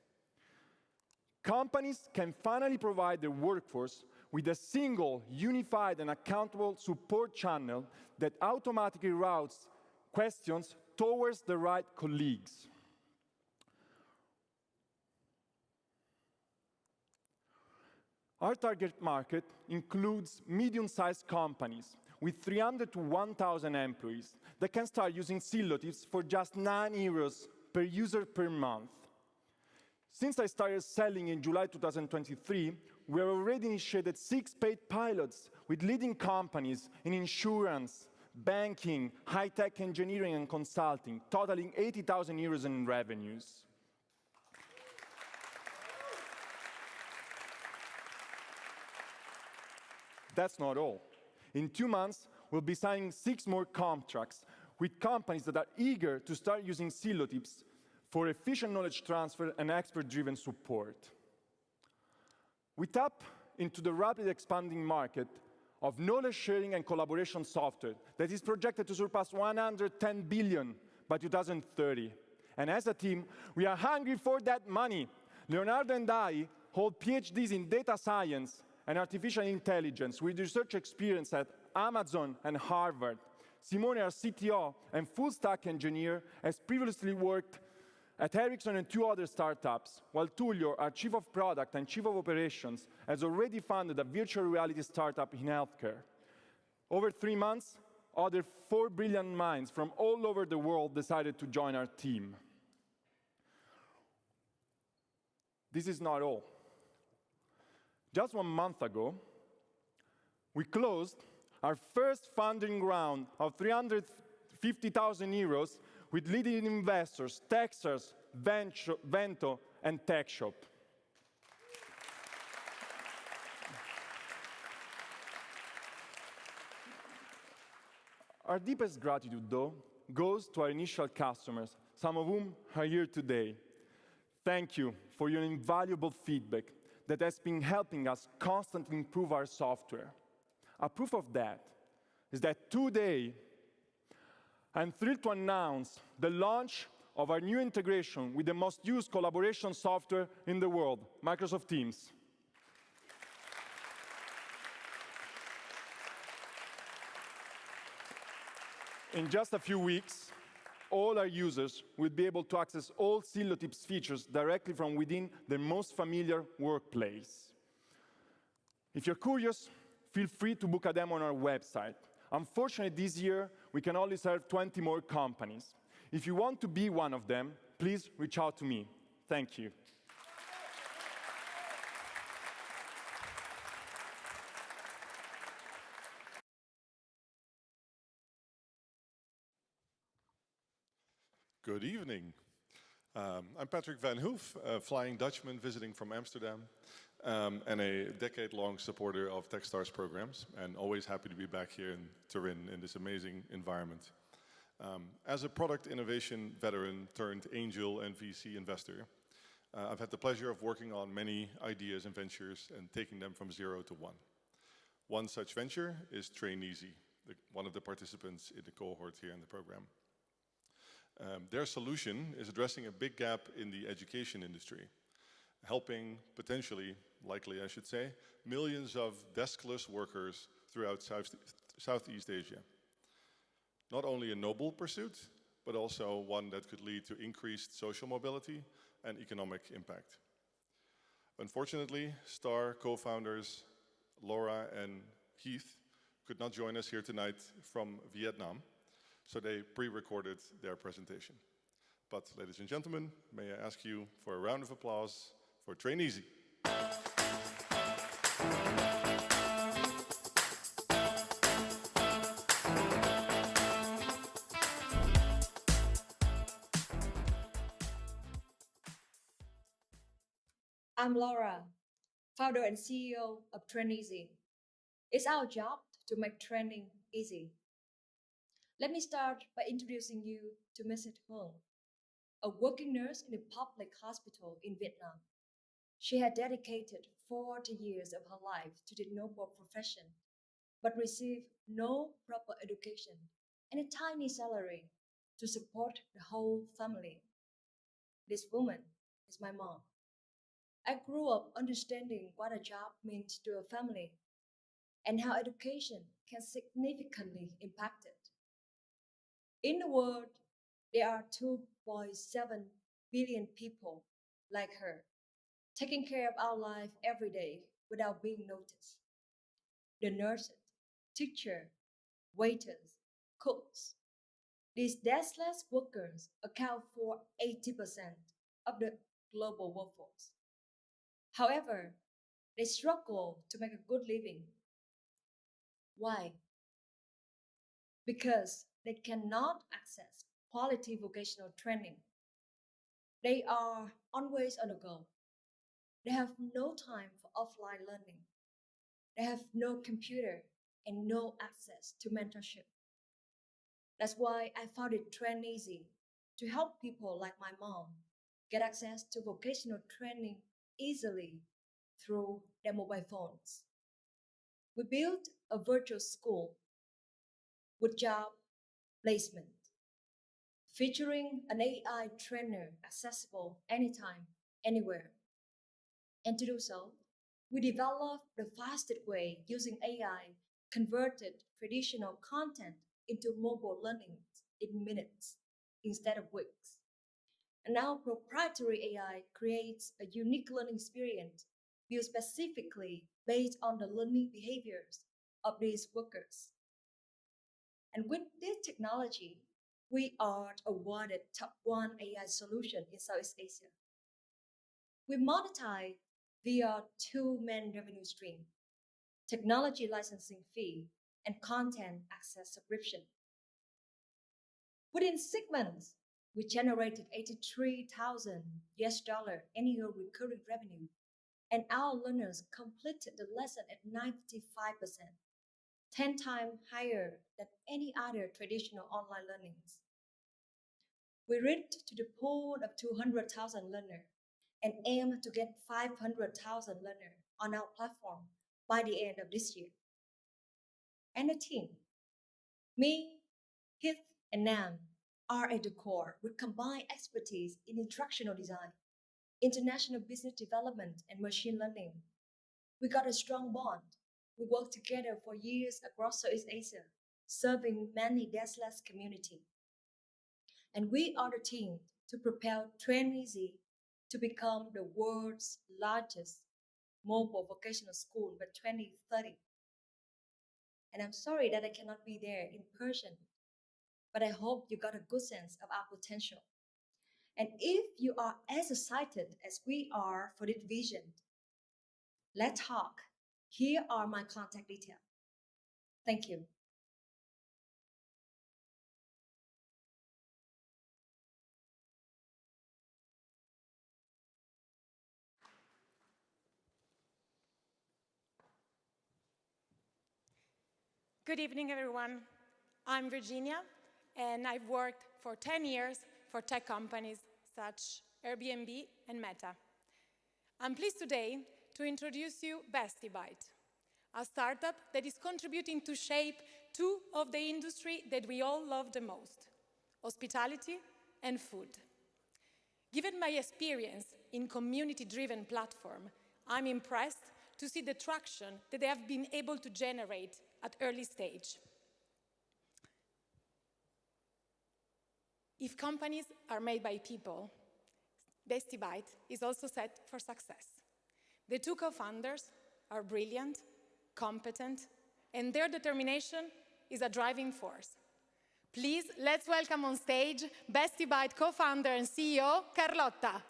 P: Companies can finally provide their workforce with a single, unified, and accountable support channel that automatically routes questions towards the right colleagues. Our target market includes medium-sized companies with 300 to 1,000 employees that can start using SylloTips for just €9 per user per month. Since I started selling in July 2023, we have already initiated 6 paid pilots with leading companies in insurance, banking, high-tech engineering, and consulting, totaling €80,000 in revenues. That's not all. In 2 months, we'll be signing 6 more contracts with companies that are eager to start using SylloTips for efficient knowledge transfer and expert-driven support. We tap into the rapidly expanding market of knowledge sharing and collaboration software that is projected to surpass 110 billion by 2030. And as a team, we are hungry for that money. Leonardo and I hold PhDs in data science and artificial intelligence with research experience at Amazon and Harvard. Simone, our CTO and full-stack engineer, has previously worked at Ericsson and 2 other startups, while Tullio, our chief of product and chief of operations, has already founded a virtual reality startup in healthcare. Over 3 months, other 4 brilliant minds from all over the world decided to join our team. This is not all. Just 1 month ago, we closed our first funding round of 350,000 euros with leading investors, Techstars, Vento, and TechShop. Our deepest gratitude, though, goes to our initial customers, some of whom are here today. Thank you for your invaluable feedback that has been helping us constantly improve our software. A proof of that is that today, I'm thrilled to announce the launch of our new integration with the most used collaboration software in the world, Microsoft Teams. In just a few weeks, all our users will be able to access all SylloTips features directly from within their most familiar workplace. If you're curious, feel free to book a demo on our website. Unfortunately, this year, we can only serve 20 more companies. If you want to be one of them, please reach out to me. Thank you.
Q: Good evening. I'm Patrick Van Hoof, a Flying Dutchman visiting from Amsterdam, and a decade-long supporter of Techstars programs, and always happy to be back here in Turin in this amazing environment. As a product innovation veteran turned angel and VC investor, I've had the pleasure of working on many ideas and ventures and taking them from 0 to 1. One such venture is Traineasy, one of the participants in the cohort here in the program. Their solution is addressing a big gap in the education industry, helping potentially, likely I should say, millions of deskless workers throughout Southeast Asia. Not only a noble pursuit, but also one that could lead to increased social mobility and economic impact. Unfortunately, STAR co-founders Laura and Heath could not join us here tonight from Vietnam, so they pre-recorded their presentation. But ladies and gentlemen, may I ask you for a round of applause for Traineasy.
R: I'm Laura, founder and CEO of Traineasy. It's our job to make training easy. Let me start by introducing you to Mrs. Hung, a working nurse in a public hospital in Vietnam. She had dedicated 40 years of her life to the noble profession, but received no proper education and a tiny salary to support the whole family. This woman is my mom. I grew up understanding what a job means to a family and how education can significantly impact it. In the world, there are 2.7 billion people like her, taking care of our life every day without being noticed. The nurses, teachers, waiters, cooks. These deskless workers account for 80% of the global workforce. However, they struggle to make a good living. Why? Because they cannot access quality vocational training. They are always on the go. They have no time for offline learning. They have no computer and no access to mentorship. That's why I founded Train Easy, to help people like my mom get access to vocational training easily through their mobile phones. We built a virtual school with job placement, featuring an AI trainer accessible anytime, anywhere. And to do so, we developed the fastest way using AI, converted traditional content into mobile learning in minutes instead of weeks. And our proprietary AI creates a unique learning experience built specifically based on the learning behaviors of these workers. And with this technology, we are awarded top one AI solution in Southeast Asia. We monetize via two main revenue streams: technology licensing fee and content access subscription. Within 6 months, we generated $83,000 annual recurring revenue, and our learners completed the lesson at 95%, 10 times higher than any other traditional online learnings. We reached to the pool of 200,000 learners and aim to get 500,000 learners on our platform by the end of this year. And the team, me, Hith, and Nam, are at the core with combined expertise in instructional design, international business development, and machine learning. We got a strong bond. We worked together for years across Southeast Asia, serving many deskless communities. And we are the team to propel Train Easy to become the world's largest mobile vocational school by 2030. And I'm sorry that I cannot be there in person, but I hope you got a good sense of our potential. And if you are as excited as we are for this vision, let's talk. Here are my contact details. Thank you.
S: Good evening, everyone. I'm Virginia, and I've worked for 10 years for tech companies such Airbnb and Meta. I'm pleased today to introduce you BestieBite, a startup that is contributing to shape two of the industry that we all love the most: hospitality and food. Given my experience in community-driven platform, I'm impressed to see the traction that they have been able to generate at early stage. If companies are made by people, BestieBite is also set for success. The two co-founders are brilliant, competent, and their determination is a driving force. Please, let's welcome on stage BestieBite co-founder and CEO, Carlotta.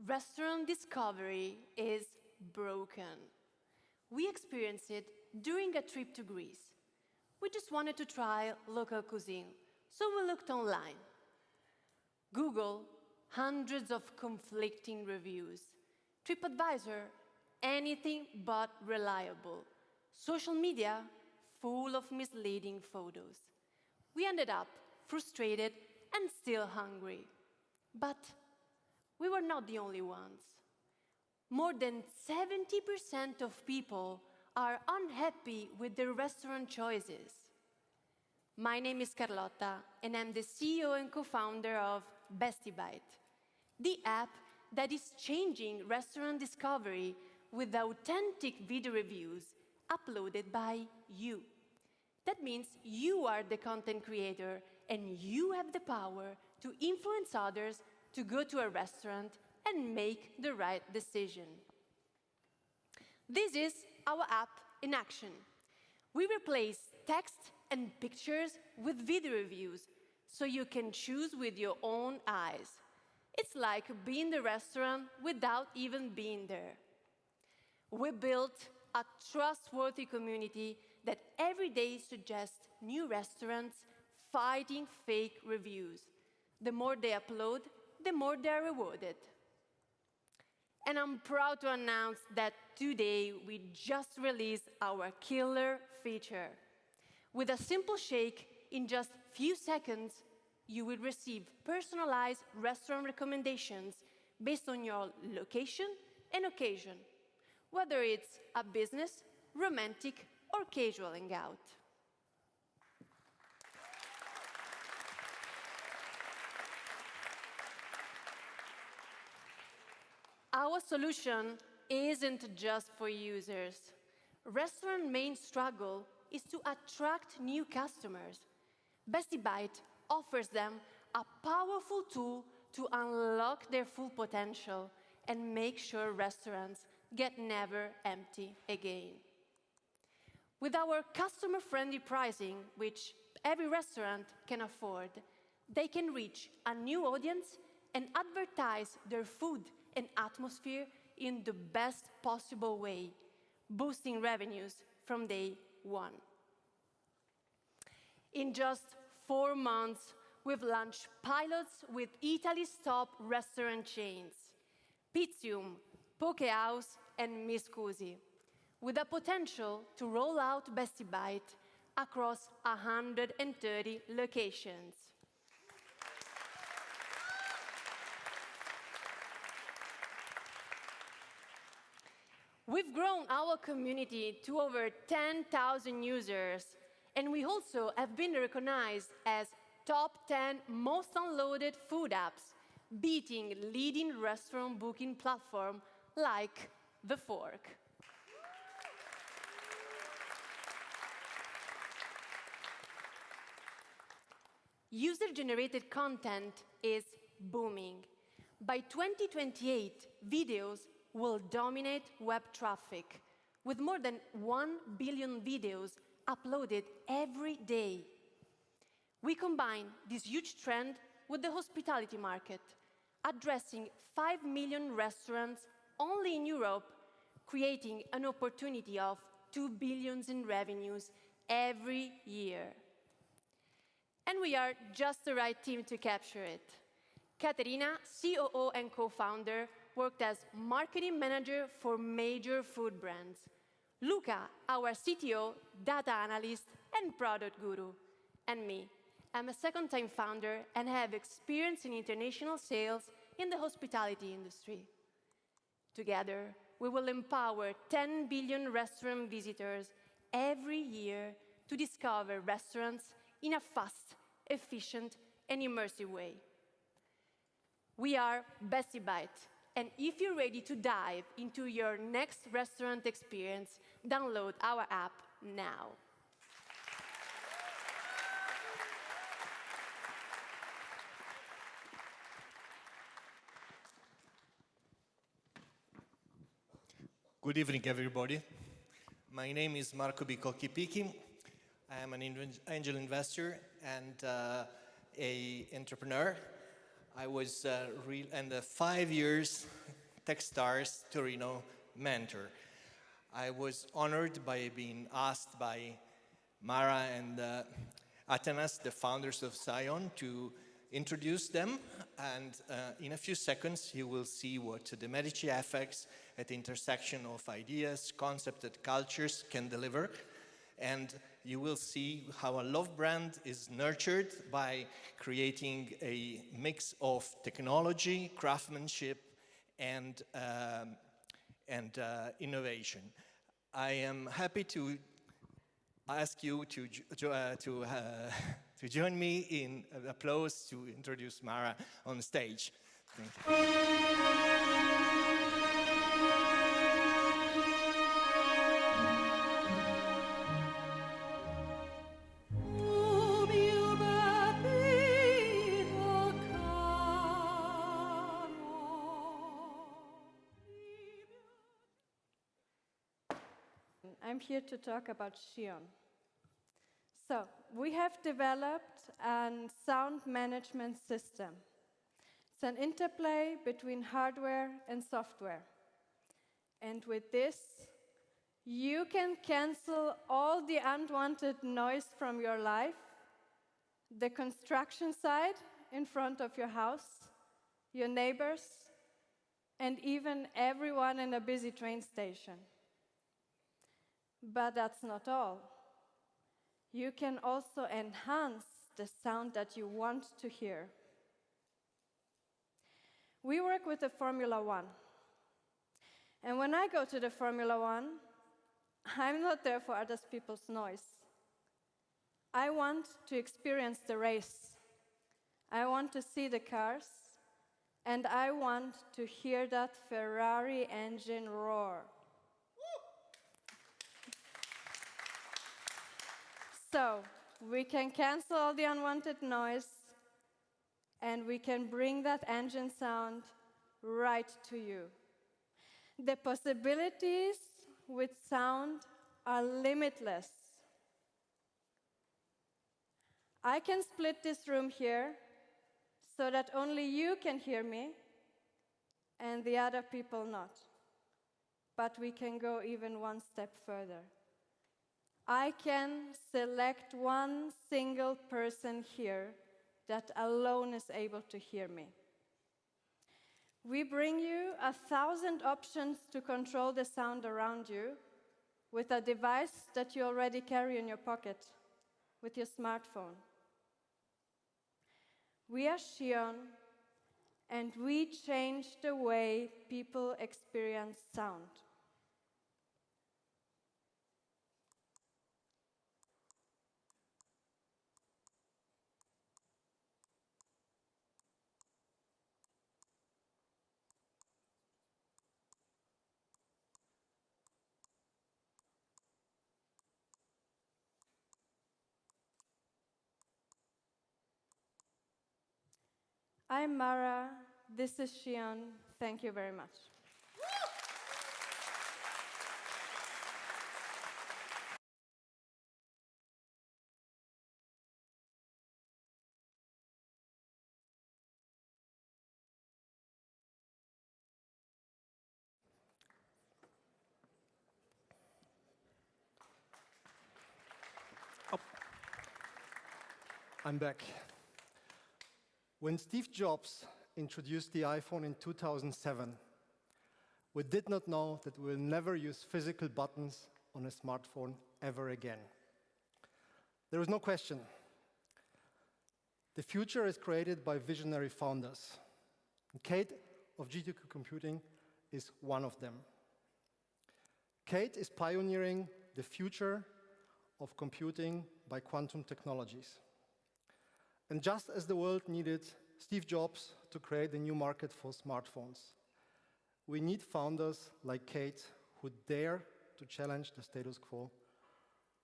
T: Restaurant discovery is broken. We experienced it during a trip to Greece. We just wanted to try local cuisine, so we looked online. Google, hundreds of conflicting reviews. TripAdvisor, anything but reliable. Social media, full of misleading photos. We ended up frustrated and still hungry. But we were not the only ones. More than 70% of people are unhappy with their restaurant choices. My name is Carlotta, and I'm the CEO and co-founder of BestieBite, the app that is changing restaurant discovery with authentic video reviews uploaded by you. That means you are the content creator, and you have the power to influence others to go to a restaurant and make the right decision. This is our app in action. We replace text and pictures with video reviews, so you can choose with your own eyes. It's like being in the restaurant without even being there. We built a trustworthy community that every day suggests new restaurants fighting fake reviews. The more they upload, the more they are rewarded. And I'm proud to announce that today we just released our killer feature. With a simple shake, in just few seconds, you will receive personalized restaurant recommendations based on your location and occasion, whether it's a business, romantic, or casual hangout. Our solution isn't just for users. Restaurant main struggle is to attract new customers. Best Bite offers them a powerful tool to unlock their full potential and make sure restaurants get never empty again. With our customer-friendly pricing, which every restaurant can afford, they can reach a new audience and advertise their food and atmosphere in the best possible way, boosting revenues from day one. In just 4 months, we've launched pilots with Italy's top restaurant chains, Pizzium, Poke House, and Miss Cusi, with the potential to roll out Best Bite across 130 locations. We've grown our community to over 10,000 users, and we also have been recognized as top 10 most downloaded food apps, beating leading restaurant booking platforms like The Fork. User-generated content is booming. By 2028, videos will dominate web traffic, with more than 1 billion videos uploaded every day. We combine this huge trend with the hospitality market, addressing 5 million restaurants only in Europe, creating an opportunity of 2 billion in revenues every year. And we are just the right team to capture it. Caterina, COO and co-founder, worked as marketing manager for major food brands. Luca, our CTO, data analyst, and product guru. And me, I'm a second-time founder and have experience in international sales in the hospitality industry. Together, we will empower 10 billion restaurant visitors every year to discover restaurants in a fast, efficient, and immersive way. We are Best Bite, and if you're ready to dive into your next restaurant experience, download our app now.
U: Good evening, everybody. My name is Marco Bicocchi-Pichi. I am an angel investor and an entrepreneur. I was and 5 years Techstars Torino mentor. I was honored by being asked by Mara and Atanas, the founders of Scion, to introduce them. And in a few seconds, you will see what the Medici effects at the intersection of ideas, concepts, and cultures can deliver. And you will see how a love brand is nurtured by creating a mix of technology, craftsmanship, and innovation. I am happy to ask you to join me in applause to introduce Mara on stage. Thank you.
E: I'm here to talk about Scion. So, we have developed a sound management system. It's an interplay between hardware and software. And with this, you can cancel all the unwanted noise from your life, the construction site, in front of your house, your neighbors, and even everyone in a busy train station. But that's not all. You can also enhance the sound that you want to hear. We work with the Formula One. And when I go to the Formula One, I'm not there for other people's noise. I want to experience the race. I want to see the cars, and I want to hear that Ferrari engine roar. So, we can cancel all the unwanted noise, and we can bring that engine sound right to you. The possibilities with sound are limitless. I can split this room here so that only you can hear me and the other people not. But we can go even one step further. I can select one single person here that alone is able to hear me. We bring you 1,000 options to control the sound around you with a device that you already carry in your pocket, with your smartphone. We are Xion, and we change the way people experience sound. I'm Mara, this is Xion. Thank you very much.
A: I'm back. When Steve Jobs introduced the iPhone in 2007, we did not know that we will never use physical buttons on a smartphone ever again. There is no question. The future is created by visionary founders. Kate of G2Q Computing is one of them. Kate is pioneering the future of computing by quantum technologies. And just as the world needed Steve Jobs to create a new market for smartphones, we need founders like Kate who dare to challenge the status quo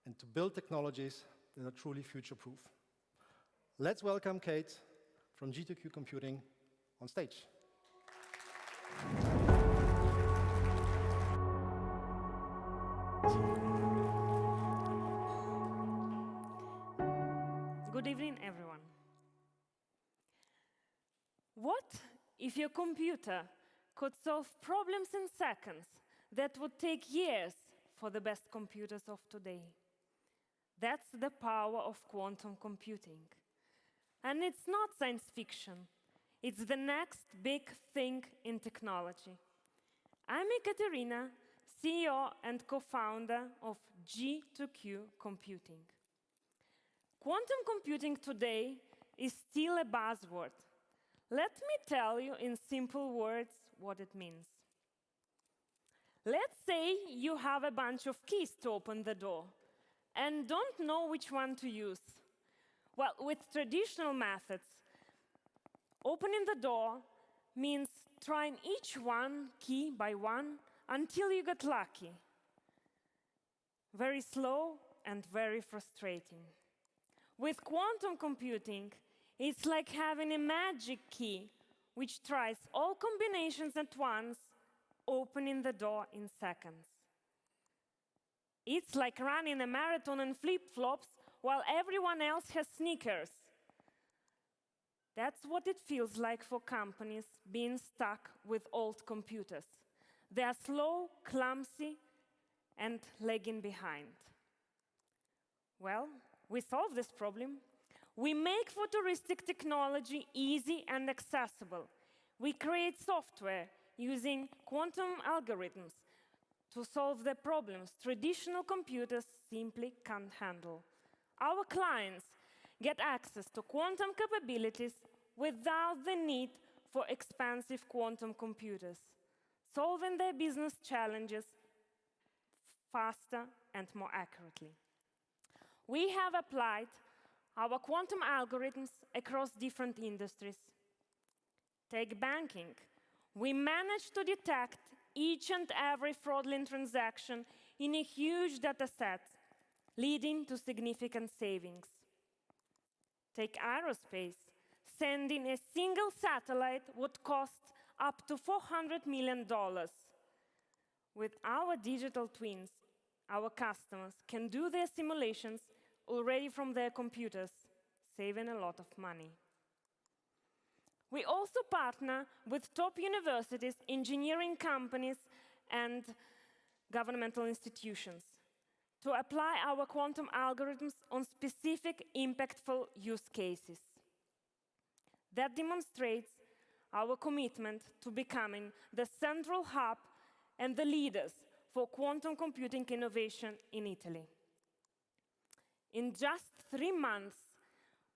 A: and to build technologies that are truly future-proof. Let's welcome Kate from G2Q Computing on stage.
B: Good evening, everyone. What if your computer could solve problems in seconds that would take years for the best computers of today? That's the power of quantum computing. And it's not science fiction. It's the next big thing in technology. I'm Ekaterina, CEO and co-founder of G2Q Computing. Quantum computing today is still a buzzword. Let me tell you in simple words what it means. Let's say you have a bunch of keys to open the door and don't know which one to use. Well, with traditional methods, opening the door means trying each one key by one until you get lucky. Very slow and very frustrating. With quantum computing, it's like having a magic key which tries all combinations at once, opening the door in seconds. It's like running a marathon in flip-flops while everyone else has sneakers. That's what it feels like for companies being stuck with old computers. They are slow, clumsy, and lagging behind. Well, we solved this problem. We make futuristic technology easy and accessible. We create software using quantum algorithms to solve the problems traditional computers simply can't handle. Our clients get access to quantum capabilities without the need for expensive quantum computers, solving their business challenges faster and more accurately. We have applied our quantum algorithms across different industries. Take banking. We managed to detect each and every fraudulent transaction in a huge data set, leading to significant savings. Take aerospace. Sending a single satellite would cost up to $400 million. With our digital twins, our customers can do their simulations already from their computers, saving a lot of money. We also partner with top universities, engineering companies, and governmental institutions to apply our quantum algorithms on specific impactful use cases. That demonstrates our commitment to becoming the central hub and the leaders for quantum computing innovation in Italy. In just 3 months,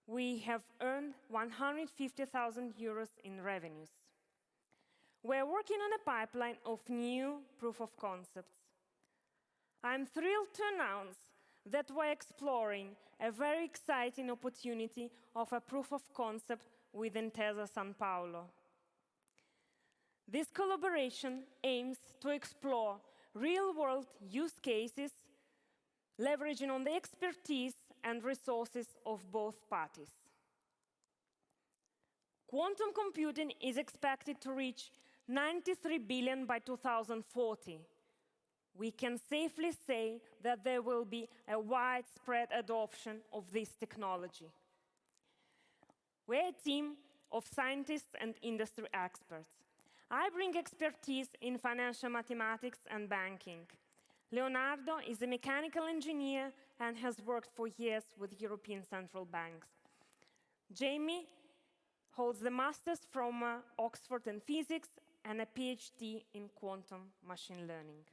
B: we have earned 150,000 euros in revenues. We're working on a pipeline of new proof of concepts. I'm thrilled to announce that we're exploring a very exciting opportunity of a proof of concept with Intesa Sanpaolo. This collaboration aims to explore real-world use cases, leveraging on the expertise and resources of both parties. Quantum computing is expected to reach 93 billion by 2040. We can safely say that there will be a widespread adoption of this technology. We're a team of scientists and industry experts. I bring expertise in financial mathematics and banking. Leonardo is a mechanical engineer and has worked for years with European central banks. Jamie holds the master's from Oxford in physics and a PhD in quantum machine learning.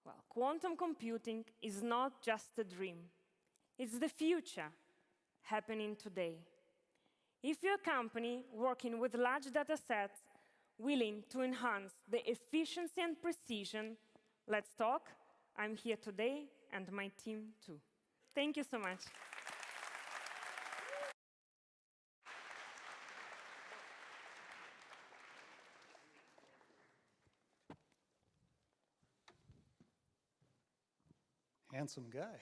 B: Well, quantum computing is not just a dream. It's the future happening today. If you're a company working with large data sets, willing to enhance the efficiency and precision, let's talk. I'm here today, and my team too. Thank you so much.
C: Handsome guy.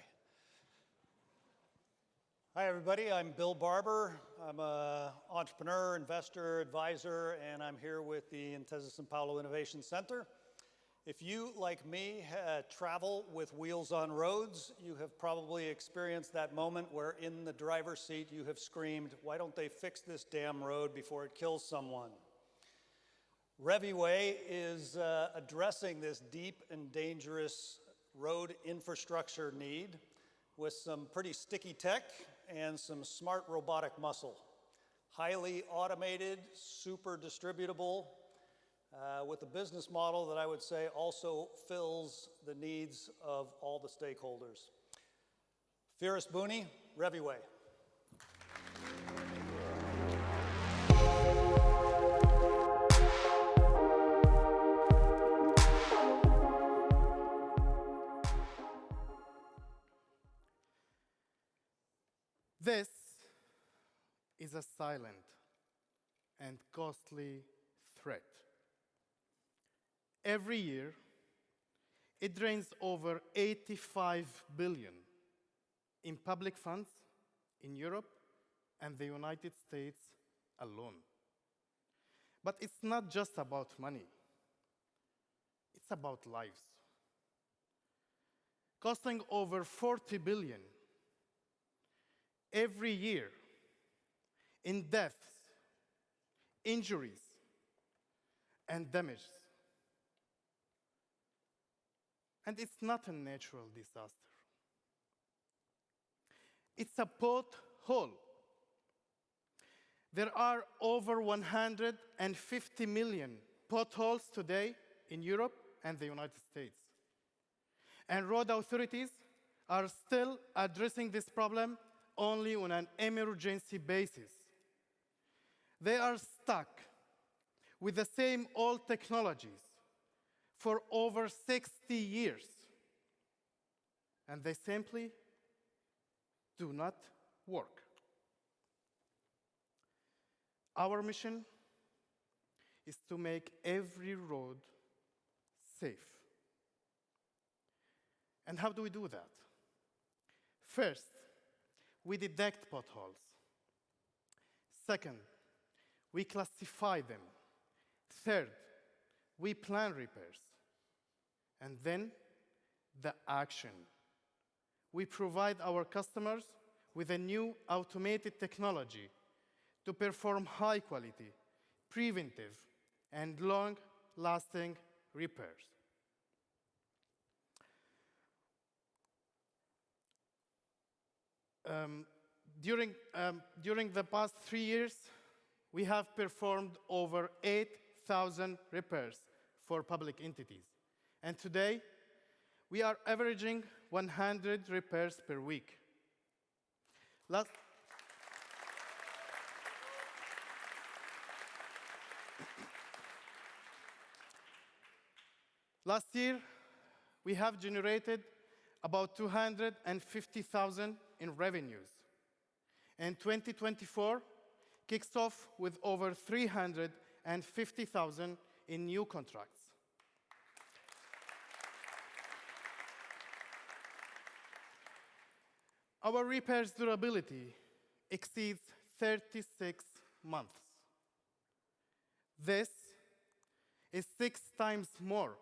C: Hi, everybody. I'm Bill Barber. I'm an entrepreneur, investor, advisor, and I'm here with the Intesa Sanpaolo Innovation Center. If you, like me, travel with wheels on roads, you have probably experienced that moment where in the driver's seat you have screamed, "Why don't they fix this damn road before it kills someone?" Reviway is addressing this deep and dangerous road infrastructure need with some pretty sticky tech and some smart robotic muscle. Highly automated, super distributable, with a business model that I would say also fills the needs of all the stakeholders. Firas Booni, Reviway.
A: This is a silent and costly threat. Every year, it drains over 85 billion in public funds in Europe and the United States alone. But it's not just about money. It's about lives. Costing over 40 billion every year in deaths, injuries, and damage. And it's not a natural disaster. It's a
D: hole. There are over 150 million potholes today in Europe and the United States. And road authorities are still addressing this problem only on an emergency basis. They are stuck with the same old technologies for over 60 years, and they simply do not work. Our mission is to make every road safe. And how do we do that? First, we detect potholes. Second, we classify them. Third, we plan repairs. And then, the action. We provide our customers with a new automated technology to perform high-quality, preventive, and long-lasting repairs. During the past 3 years, we have performed over 8,000 repairs for public entities. And today, we are averaging 100 repairs per week. Last year, we have generated about 250,000 in revenues. And 2024 kicks off with over 350,000 in new contracts. Our repairs durability exceeds 36 months. This is 6 times more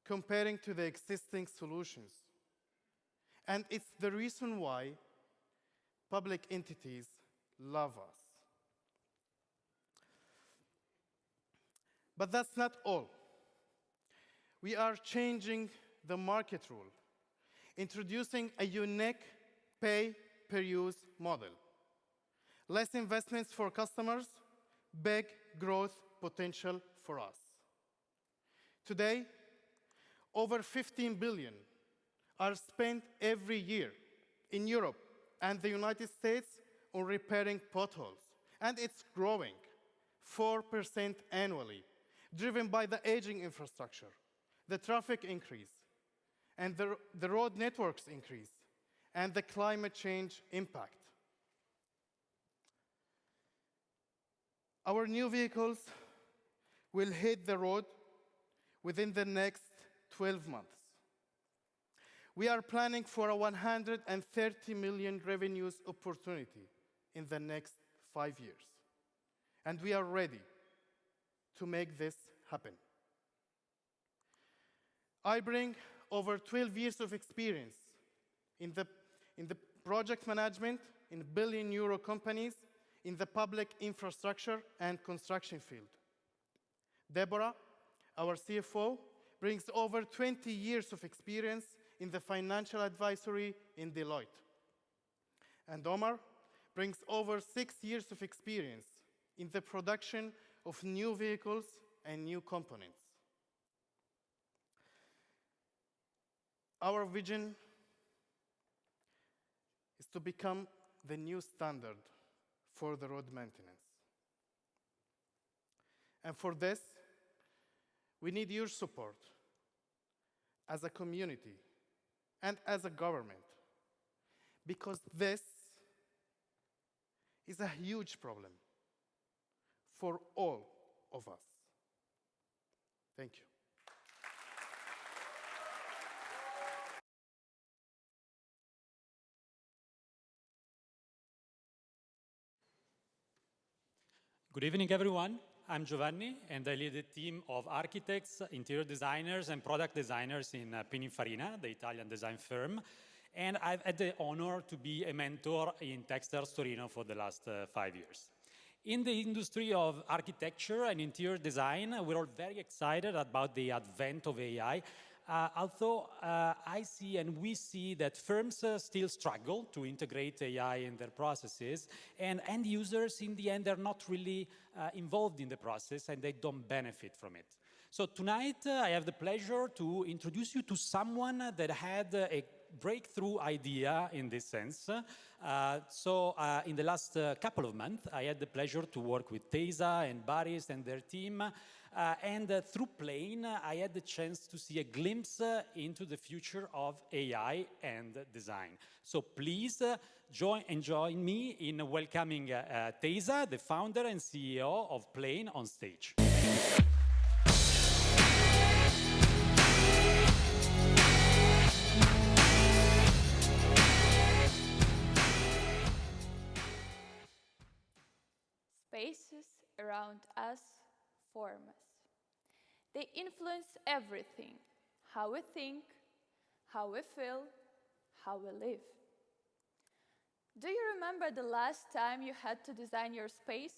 D: comparing to the existing solutions. And it's the reason why public entities love us. But that's not all. We are changing the market rule, introducing a unique pay-per-use model. Less investments for customers, big growth potential for us. Today, over 15 billion are spent every year in Europe and the United States on repairing potholes. And it's growing 4% annually, driven by the aging infrastructure, the traffic increase, and the road networks increase, and the climate change impact. Our new vehicles will hit the road within the next 12 months. We are planning for a 130 million revenues opportunity in the next 5 years. And we are ready to make this happen. I bring over 12 years of experience in the project management, in billion-euro companies, in the public infrastructure and construction field. Deborah, our CFO, brings over 20 years of experience in the financial advisory in Deloitte. And Omar brings over 6 years of experience in the production of new vehicles and new components. Our vision is to become the new standard for the road maintenance. And for this, we need your support as a community and as a government, because this is a huge problem for all of us. Thank you.
V: Good evening, everyone. I'm Giovanni, and I lead a team of architects, interior designers, and product designers in Pininfarina, the Italian design firm. And I've had the honor to be a mentor in Techstars Torino for the last 5 years. In the industry of architecture and interior design, we're all very excited about the advent of AI, although I see and we see that firms still struggle to integrate AI in their processes, and end users in the end are not really involved in the process and they don't benefit from it. So tonight I have the pleasure to introduce you to someone that had a breakthrough idea in this sense. In the last couple of months, I had the pleasure to work with Intesa and Baris and their team. Through Plane, I had the chance to see a glimpse into the future of AI and design. So please join me in welcoming Intesa, the founder and CEO of Plane, on stage.
F: Spaces around us form us. They influence everything: how we think, how we feel, how we live. Do you remember the last time you had to design your space?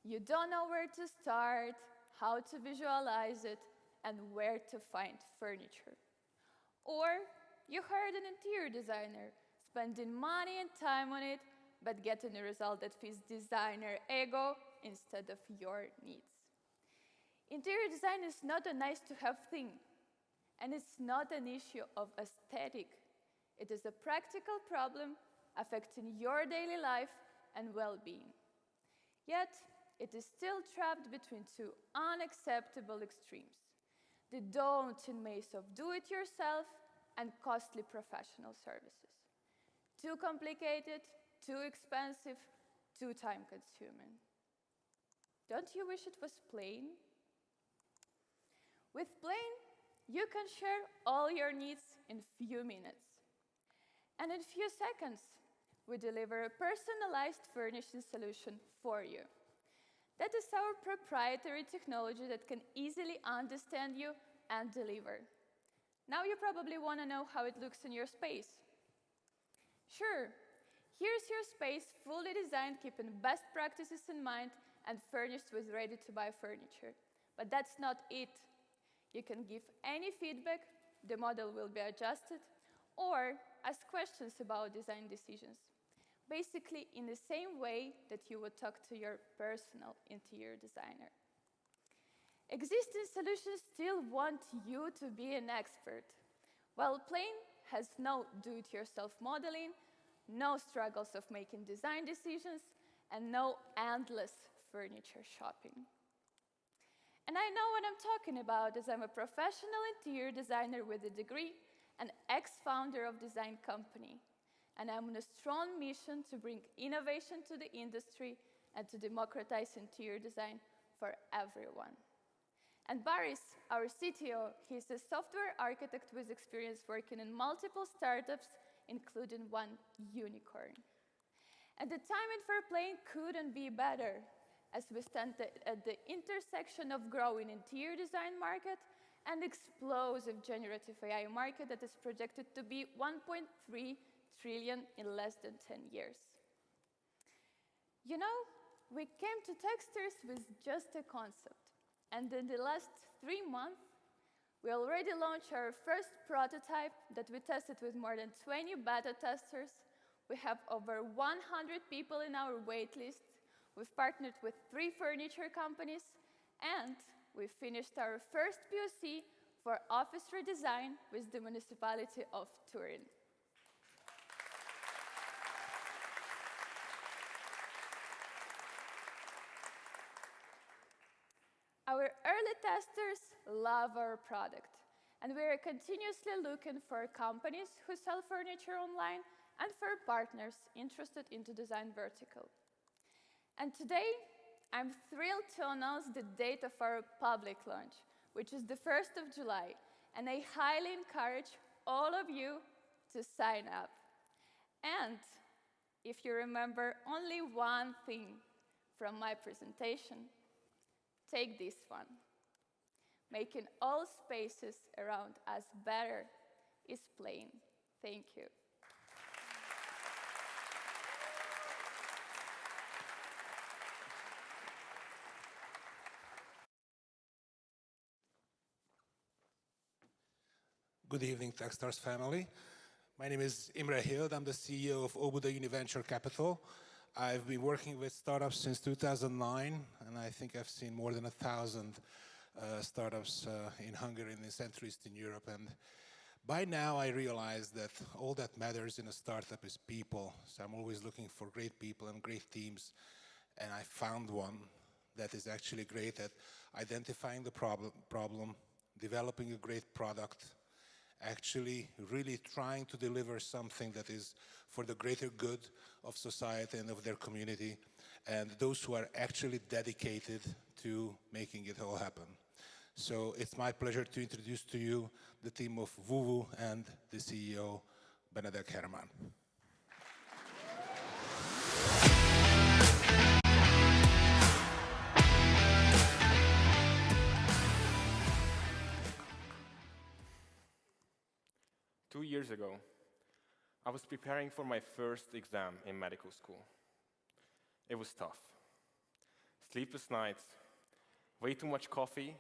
F: You don't know where to start, how to visualize it, and where to find furniture. Or you hired an interior designer, spending money and time on it, but getting a result that fits designer ego instead of your needs. Interior design is not a nice-to-have thing, and it's not an issue of aesthetic. It is a practical problem affecting your daily life and well-being. Yet, it is still trapped between two unacceptable extremes: the daunting maze of do-it-yourself and costly professional services. Too complicated, too expensive, too time-consuming. Don't you wish it was plain? With Plane, you can share all your needs in few minutes. And in few seconds, we deliver a personalized furnishing solution for you. That is our proprietary technology that can easily understand you and deliver. Now you probably want to know how it looks in your space. Sure, here's your space, fully designed, keeping best practices in mind, and furnished with ready-to-buy furniture. But that's not it. You can give any feedback, the model will be adjusted, or ask questions about design decisions. Basically, in the same way that you would talk to your personal interior designer. Existing solutions still want you to be an expert, while Plane has no do-it-yourself modeling, no struggles of making design decisions, and no endless furniture shopping. And I know what I'm talking about, as I'm a professional interior designer with a degree, an ex-founder of design company, and I'm on a strong mission to bring innovation to the industry and to democratize interior design for everyone. And Baris, our CTO, he's a software architect with experience working in multiple startups, including one unicorn. And the timing for Plane couldn't be better, as we stand at the intersection of growing interior design market and explosive generative AI market that is projected to be 1.3 trillion in less than 10 years. You know, we came to Techstars with just a concept, and in the last 3 months, we already launched our first prototype that we tested with more than 20 beta testers. We have over 100 people in our waitlist. We've partnered with 3 furniture companies, and we finished our first POC for office redesign with the municipality of Turin. Our early testers love our product, and we are continuously looking for companies who sell furniture online and for partners interested in the design vertical. And today, I'm thrilled to announce the date of our public launch, which is the 1st of July, and I highly encourage all of you to sign up. And if you remember only one thing from my presentation, take this one. Making all spaces around us better is Plane. Thank you.
G: Good evening, Techstars family. My name is Imre Hild. I'm the CEO of Óbuda Univenture Capital. I've been working with startups since 2009, and I think I've seen more than 1,000 startups in Hungary and in Central Eastern Europe. And by now, I realize that all that matters in a startup is people. So I'm always looking for great people and great teams. And I found one that is actually great at identifying the problem, developing a great product, actually really trying to deliver something that is for the greater good of society and of their community, and those who are actually dedicated to making it all happen. So it's my pleasure to introduce to you the team of Vuvu and the CEO, Benedek Herman.
H: 2 years ago, I was preparing for my first exam in medical school. It was tough. Sleepless nights, way too much coffee,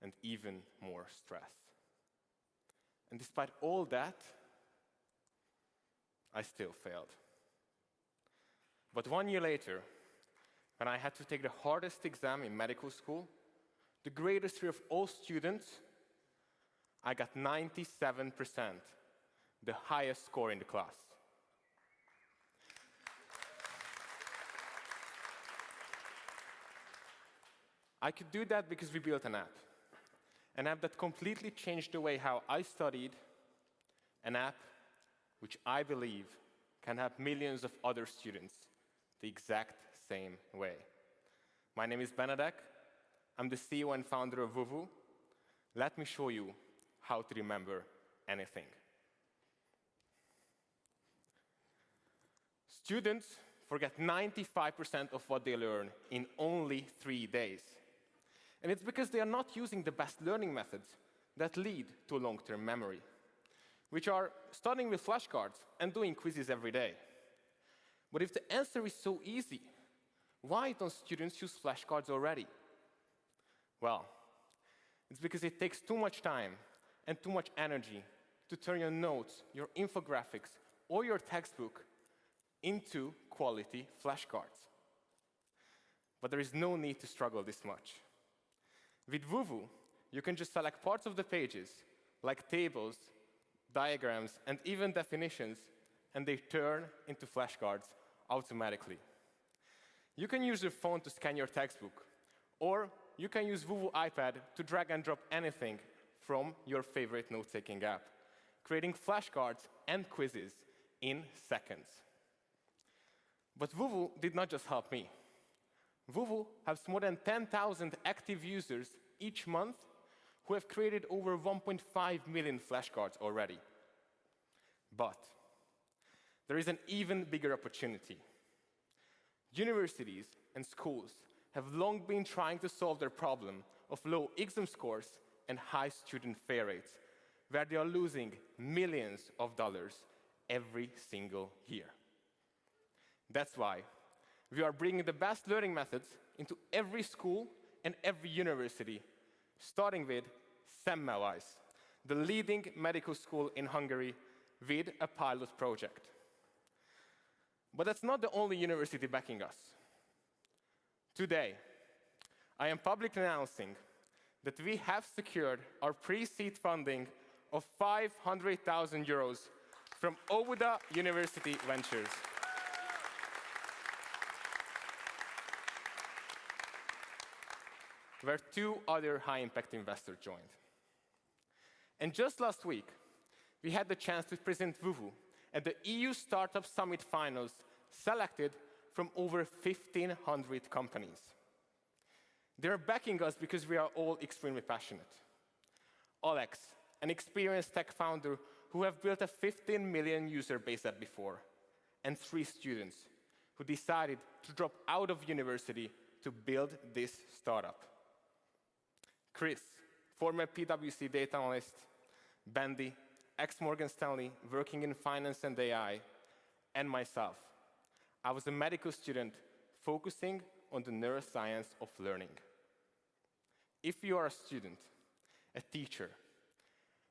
H: and even more stress. And despite all that, I still failed. But 1 year later, when I had to take the hardest exam in medical school, the greatest fear of all students, I got 97%, the highest score in the class. I could do that because we built an app that completely changed the way how I studied, an app which I believe can help millions of other students the exact same way. My name is Benedek. I'm the CEO and founder of Vuvu. Let me show you how to remember anything. Students forget 95% of what they learn in only 3 days. And it's because they are not using the best learning methods that lead to long-term memory, which are studying with flashcards and doing quizzes every day. But if the answer is so easy, why don't students use flashcards already? Well, it's because it takes too much time and too much energy to turn your notes, your infographics, or your textbook into quality flashcards. But there is no need to struggle this much. With Vuvu, you can just select parts of the pages, like tables, diagrams, and even definitions, and they turn into flashcards automatically. You can use your phone to scan your textbook, or you can use Vuvu iPad to drag and drop anything from your favorite note-taking app, creating flashcards and quizzes in seconds. But Vuvu did not just help me. Vuvu has more than 10,000 active users each month who have created over 1.5 million flashcards already. But there is an even bigger opportunity. Universities and schools have long been trying to solve their problem of low exam scores and high student fail rates, where they are losing millions of dollars every single year. That's why we are bringing the best learning methods into every school and every university, starting with Semmelweis, the leading medical school in Hungary, with a pilot project. But that's not the only university backing us. Today, I am publicly announcing that we have secured our pre-seed funding of 500,000 euros from Óbuda University Ventures. Where 2 other high-impact investors joined. And just last week, we had the chance to present Vuvu at the EU Startup Summit Finals, selected from over 1,500 companies. They're backing us because we are all extremely passionate. Alex, an experienced tech founder who have built a 15 million user base app before, and 3 students who decided to drop out of university to build this startup. Chris, former PwC data analyst, Bendy, ex-Morgan Stanley, working in finance and AI, and myself. I was a medical student focusing on the neuroscience of learning. If you are a student, a teacher,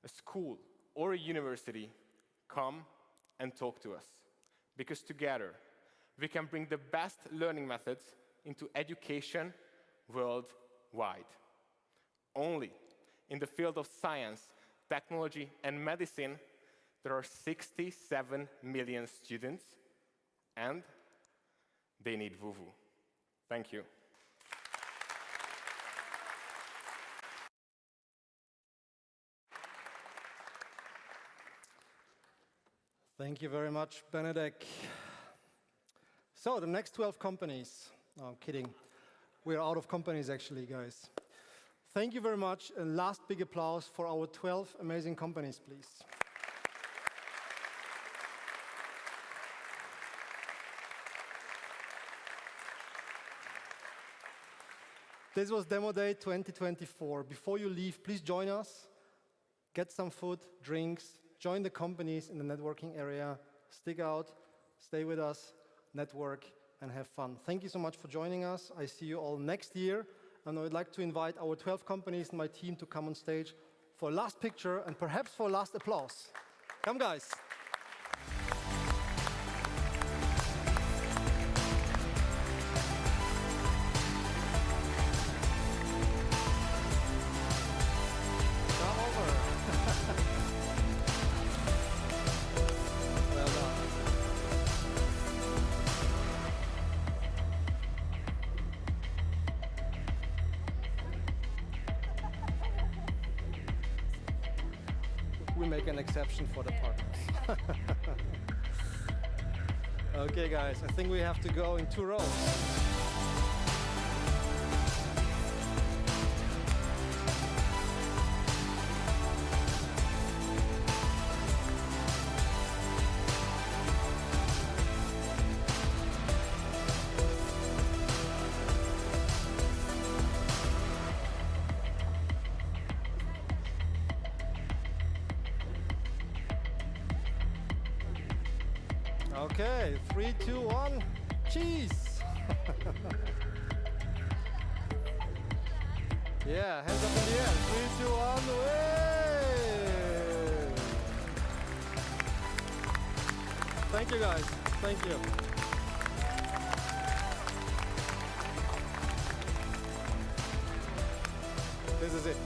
H: a school, or a university, come and talk to us. Because together, we can bring the best learning methods into education worldwide. Only in the field of science, technology, and medicine, there are 67 million students, and they need WooWoo. Thank you.
A: Thank you very much, Benedek. So the next 12 companies, no, I'm kidding. We're out of companies actually, guys. Thank you very much. And last big applause for our 12 amazing companies, please. This was Demo Day 2024. Before you leave, please join us. Get some food, drinks, join the companies in the networking area, stick out, stay with us, network, and have fun. Thank you so much for joining us. I see you all next year. And I would like to invite our 12 companies and my team to come on stage for a last picture and perhaps for a last applause. Come, guys. We make an exception for the partners. Okay, guys, I think we have to go in 2 rows. Okay, 3, 2, 1, cheese! Yeah, hands up in the air. 3, 2, 1, way! Thank you, guys. Thank you. This is it.